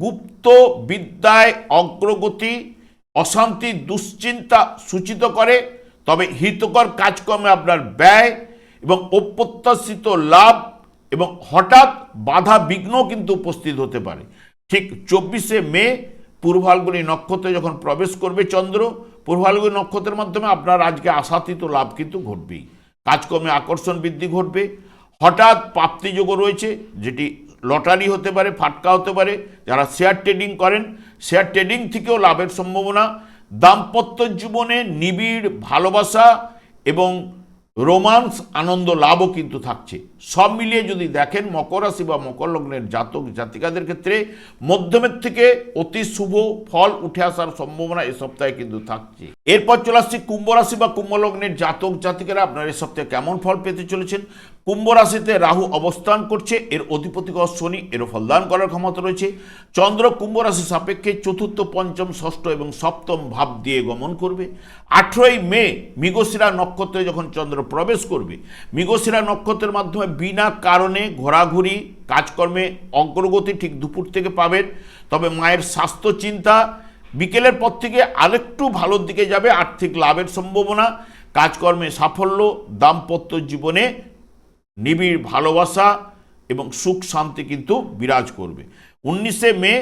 Speaker 1: গুপ্ত বিদ্যায় অগ্রগতি, অশান্তি, দুশ্চিন্তা সূচিত করে। তবে হিতকর কাজকর্মে আপনার ব্যয় এবং অপ্রত্যাশিত লাভ এবং হঠাৎ বাধা বিঘ্ন কিন্তু উপস্থিত হতে পারে। ঠিক 24শে মে পূর্ব ফাল্গুনী নক্ষত্রে যখন প্রবেশ করবে চন্দ্র, পূর্ব ফাল্গুনী নক্ষত্রের মাধ্যমে আপনার আজকে আশাতীত লাভ কিন্তু ঘটবেই। কাজকর্মে আকর্ষণ বৃদ্ধি ঘটবে, হঠাৎ প্রাপ্তিযোগও রয়েছে, যেটি লটারি হতে পারে, ফাটকা হতে পারে। যারা শেয়ার ট্রেডিং করেন, শেয়ার ট্রেডিং থেকেও লাভের সম্ভাবনা। দাম্পত্য জীবনে নিবিড় ভালোবাসা এবং রোমান্স, আনন্দ লাভও কিন্তু থাকছে। সব মিলিয়ে যদি দেখেন মকর রাশি বা মকর লগ্নের জাতক জাতিকাদের ক্ষেত্রে মধ্যমের থেকে অতি শুভ ফল উঠে আসার সম্ভাবনা এ সপ্তাহে কিন্তু থাকছে। এরপর চলে আসছে কুম্ভ রাশি বা কুম্ভ লগ্নের জাতক জাতিকারা আপনারা এ সপ্তাহে কেমন ফল পেতে চলেছেন। কুম্ভ রাশিতে রাহু অবস্থান করছে, এর অধিপতি গ্রহ শনি, এরও ফলদান করার ক্ষমতা রয়েছে। চন্দ্র কুম্ভ রাশি সাপেক্ষে চতুর্থ, পঞ্চম, ষষ্ঠ এবং সপ্তম ভাব দিয়ে গমন করবে। 18ই মে মৃগশিরা নক্ষত্রে যখন চন্দ্র প্রবেশ করবে, মৃগশিরা নক্ষত্রের মাধ্যমে বিনা কারণে ঘোরাঘুরি, কাজকর্মে অগ্রগতি ঠিক দুপুর থেকে পাবেন। তবে মায়ের স্বাস্থ্য চিন্তা, বিকেলের পর থেকে আরেকটু ভালোর দিকে যাবে। আর্থিক লাভের সম্ভাবনা, কাজকর্মে সাফল্য, দাম্পত্য জীবনে নিবিড় ভালোবাসা এবং সুখ শান্তি কিন্তু বিরাজ করবে। 19শে মে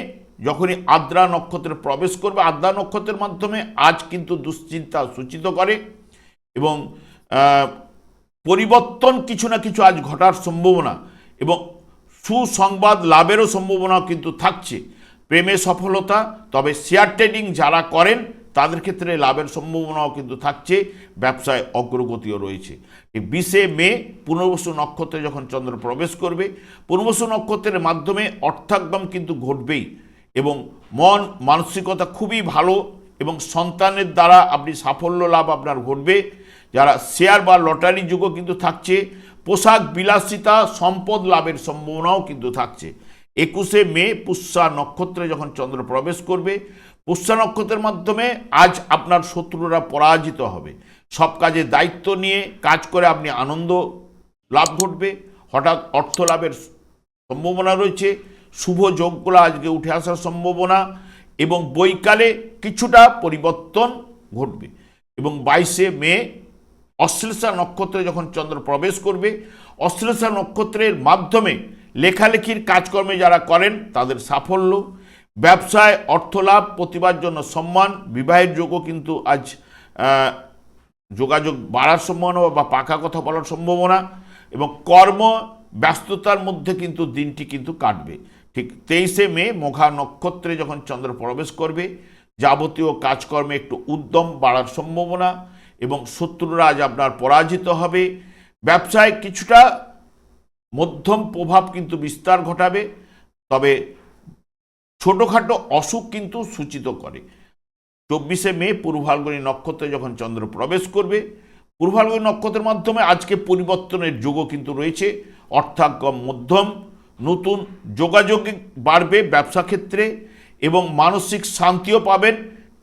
Speaker 1: যখনই আদ্রা নক্ষত্রে প্রবেশ করবে, আদ্রা নক্ষত্রের মাধ্যমে আজ কিন্তু দুশ্চিন্তা সূচিত করে এবং পরিবর্তন কিছু না কিছু আজ ঘটার সম্ভাবনা এবং সুসংবাদ লাভেরও সম্ভাবনাও কিন্তু থাকছে। প্রেমে সফলতা, তবে শেয়ার ট্রেডিং যারা করেন তাদের ক্ষেত্রে লাভের সম্ভাবনাও কিন্তু থাকছে, ব্যবসায় অগ্রগতিও রয়েছে। 20শে মে পুনর্বসু নক্ষত্রে যখন চন্দ্র প্রবেশ করবে, পুনর্বসু নক্ষত্রের মাধ্যমে অর্থাগম কিন্তু ঘটবেই এবং মন মানসিকতা খুবই ভালো এবং সন্তানের দ্বারা আপনি সাফল্য লাভ আপনার ঘটবে। যারা শেয়ার বা লটারি যুগও কিন্তু থাকছে। পোশাক বিলাসিতা, সম্পদ লাভের সম্ভাবনাও কিন্তু থাকছে। 21শে মে পুষ্যা নক্ষত্রে যখন চন্দ্র প্রবেশ করবে, পুষ্যা নক্ষত্রের মাধ্যমে আজ আপনার শত্রুরা পরাজিত হবে। সব কাজে দায়িত্ব নিয়ে কাজ করে আপনি আনন্দ লাভ ঘটবে, হঠাৎ অর্থ লাভের সম্ভাবনা রয়েছে, শুভ যোগগুলো আজকে উঠে আসার সম্ভাবনা, এবং বৈকালে কিছুটা পরিবর্তন ঘটবে। এবং 22শে মে অশ্লেষা নক্ষত্রে যখন চন্দ্র প্রবেশ করবে, অশ্লেষা নক্ষত্রের মাধ্যমে লেখালেখির কাজকর্মে যারা করেন তাদের সাফল্য, ব্যবসায় অর্থলাভ, প্রতিভার জন্য সম্মান, বিবাহের যোগও কিন্তু আজ যোগাযোগ বাড়ার সম্ভাবনা বা পাকা কথা বলার সম্ভাবনা, এবং কর্ম ব্যস্ততার মধ্যে কিন্তু দিনটি কিন্তু কাটবে। ঠিক 23শে মে মঘা নক্ষত্রে যখন চন্দ্র প্রবেশ করবে, যাবতীয় কাজকর্মে একটু উদ্যম বাড়ার সম্ভাবনা, এবং শত্রুরা আজ আপনার পরাজিত হবে। ব্যবসায় কিছুটা মধ্যম প্রভাব কিন্তু বিস্তার ঘটাবে, তবে ছোটোখাটো অসুখ কিন্তু সূচিত করে। 24শে মে পূর্ব ফাল্গুনী নক্ষত্রে যখন চন্দ্র প্রবেশ করবে, পূর্ব ফাল্গুনী নক্ষত্রের মাধ্যমে আজকে পরিবর্তনের যোগও কিন্তু রয়েছে। অর্থাগম মধ্যম, নতুন যোগাযোগ বাড়বে ব্যবসা ক্ষেত্রে, এবং মানসিক শান্তিও পাবেন,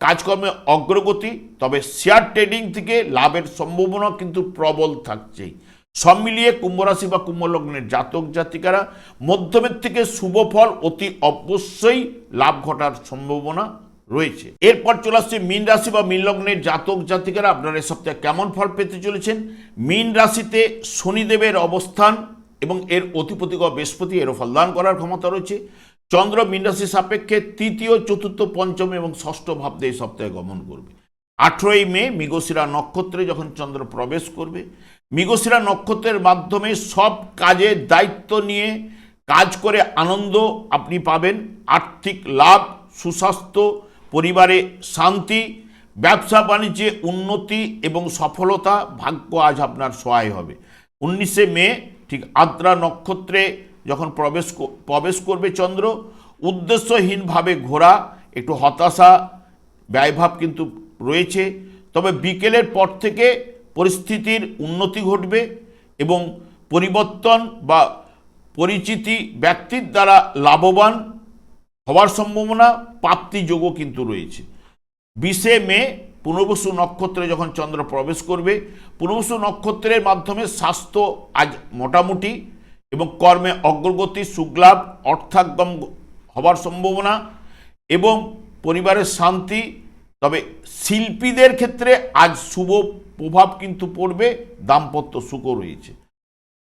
Speaker 1: কাজকর্মে অগ্রগতি, তবে শেয়ার ট্রেডিং থেকে লাভের সম্ভাবনা কিন্তু প্রবল থাকছেই। সব মিলিয়ে কুম্ভ রাশি বা কুম্ভ লগ্নের জাতক জাতিকারা মধ্যমের থেকে শুভ ফল অতি অবশ্যই লাভ ঘটার সম্ভাবনা রয়েছে। এরপর চলে আসছে মীন রাশি বা মীন লগ্নের জাতক জাতিকারা আপনারা এই সপ্তাহে কেমন ফল পেতে চলেছেন। মীন রাশিতে শনিদেবের অবস্থান এবং এর অধিপতি বৃহস্পতি, এরও ফলদান করার ক্ষমতা রয়েছে। চন্দ্র মীন রাশি সাপেক্ষে তৃতীয়, চতুর্থ, পঞ্চম এবং ষষ্ঠ ভাব দিয়ে এই সপ্তাহে গমন করবে। 18ই মে মৃগশিরা নক্ষত্রে যখন চন্দ্র প্রবেশ করবে, মৃগশিরা নক্ষত্রের মাধ্যমে সব কাজের দায়িত্ব নিয়ে কাজ করে আনন্দ আপনি পাবেন, আর্থিক লাভ, সুস্বাস্থ্য, পরিবারে শান্তি, ব্যবসা বাণিজ্যে উন্নতি এবং সফলতা, ভাগ্য আজ আপনার সহায় হবে। 19শে মে ঠিক আদ্রা নক্ষত্রে যখন প্রবেশ করবে চন্দ্র, উদ্দেশ্যহীনভাবে ঘোরা, একটু হতাশা, ব্যয়ভাব কিন্তু রয়েছে, তবে বিকেলের পর থেকে পরিস্থিতির উন্নতি ঘটবে এবং পরিবর্তন বা পরিচিতি ব্যক্তির দ্বারা লাভবান হওয়ার সম্ভাবনা, প্রাপ্তিযোগও কিন্তু রয়েছে। 20শে মে পুনর্বসু নক্ষত্রে যখন চন্দ্র প্রবেশ করবে, পুনর্বসু নক্ষত্রের মাধ্যমে স্বাস্থ্য আজ মোটামুটি, এবং কর্মে অগ্রগতি, সুখলাভ, অর্থাগম হওয়ার সম্ভাবনা এবং পরিবারের শান্তি, তবে শিল্পীদের ক্ষেত্রে আজ শুভ প্রভাব কিন্তু পড়বে, দাম্পত্য সুখও রয়েছে।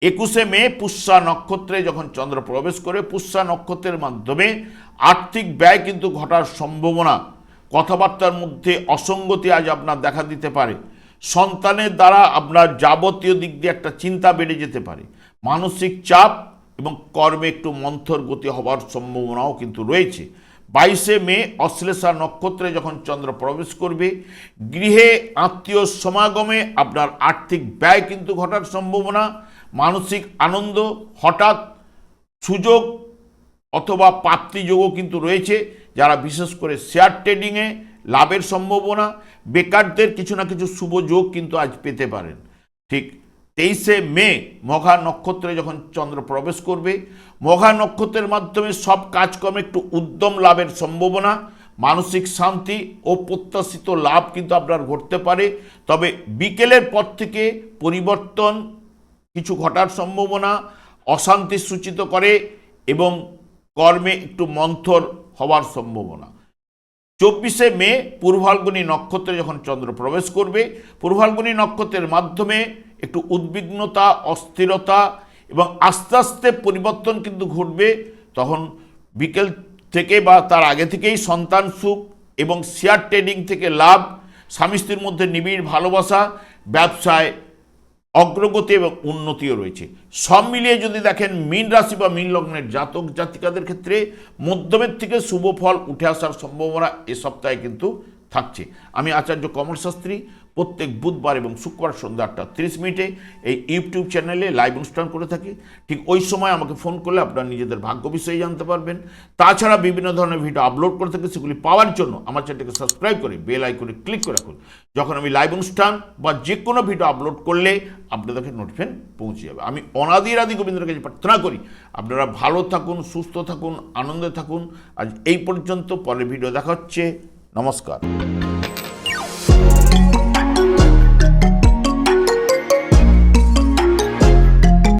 Speaker 1: 21শে মে পুষ্যা নক্ষত্রে যখন চন্দ্র প্রবেশ করে, পুষ্যা নক্ষত্রের মাধ্যমে আর্থিক ব্যয় কিন্তু ঘটার সম্ভাবনা, কথাবার্তার মধ্যে অসঙ্গতি আজ আপনার দেখা দিতে পারে, সন্তানের দ্বারা আপনার যাবতীয় দিক দিয়ে একটা চিন্তা বেড়ে যেতে পারে, মানসিক চাপ এবং কর্মে একটু মন্থর গতি হওয়ার সম্ভাবনাও কিন্তু রয়েছে। 22শে মে অশ্লেষা নক্ষত্রে যখন চন্দ্র প্রবেশ করবে, গৃহে আত্মীয় সমাগমে আপনার আর্থিক ব্যয় কিন্তু ঘটার সম্ভাবনা, মানসিক আনন্দ, হঠাৎ সুযোগ অথবা প্রাপ্তিযোগও কিন্তু রয়েছে। যারা বিশেষ করে শেয়ার ট্রেডিংয়ে লাভের সম্ভাবনা, বেকারদের কিছু না কিছু শুভ যোগ কিন্তু আজ পেতে পারেন। ঠিক 23শে মে মঘা নক্ষত্রে যখন চন্দ্র প্রবেশ করবে, মঘা নক্ষত্রের মাধ্যমে সব কাজকর্মে একটু উদ্যম লাভের সম্ভাবনা, মানসিক শান্তি ও প্রত্যাশিত লাভ কিন্তু আপনার ঘটতে পারে, তবে বিকেলের পর থেকে পরিবর্তন কিছু ঘটার সম্ভাবনা, অশান্তি সূচিত করে এবং কর্মে একটু মন্থর হওয়ার সম্ভাবনা। 24শে মে পূর্ব ফাল্গুনী নক্ষত্রে যখন চন্দ্র প্রবেশ করবে, পূর্ব ফাল্গুনী নক্ষত্রের মাধ্যমে একটু উদ্বিগ্নতা, অস্থিরতা এবং আস্তে আস্তে পরিবর্তন কিন্তু ঘটবে। তখন বিকেল থেকে বা তার আগে থেকেই সন্তান সুখ এবং শেয়ার ট্রেডিং থেকে লাভ, স্বামী স্ত্রীর মধ্যে নিবিড় ভালোবাসা, ব্যবসায় অগ্রগতি এবং উন্নতিও রয়েছে। সব মিলিয়ে যদি দেখেন মীন রাশি বা মীন লগ্নের জাতক জাতিকাদের ক্ষেত্রে মধ্যমের থেকে শুভ ফল উঠে আসার সম্ভাবনা এ সপ্তাহে কিন্তু থাকছে। আমি আচার্য কমল শাস্ত্রী প্রত্যেক বুধবার এবং শুক্রবার সন্ধ্যা 8:30 এই ইউটিউব চ্যানেলে লাইভ অনুষ্ঠান করে থাকি। ঠিক ওই সময় আমাকে ফোন করলে আপনারা নিজেদের ভাগ্য বিষয়ে জানতে পারবেন। তাছাড়া বিভিন্ন ধরনের ভিডিও আপলোড করে থাকি, সেগুলি পাওয়ার জন্য আমার চ্যানেলকে সাবস্ক্রাইব করে বেল আইকনে ক্লিক করে রাখুন। যখন আমি লাইভ অনুষ্ঠান বা যে কোনো ভিডিও আপলোড করলে আপনাদেরকে নোটিফিকেশন পৌঁছে যাবে। আমি অনাদির আদি গোবিন্দের কাছে প্রার্থনা করি আপনারা ভালো থাকুন, সুস্থ থাকুন, আনন্দে থাকুন। আজ এই পর্যন্ত, পরের ভিডিও দেখা হচ্ছে। নমস্কার।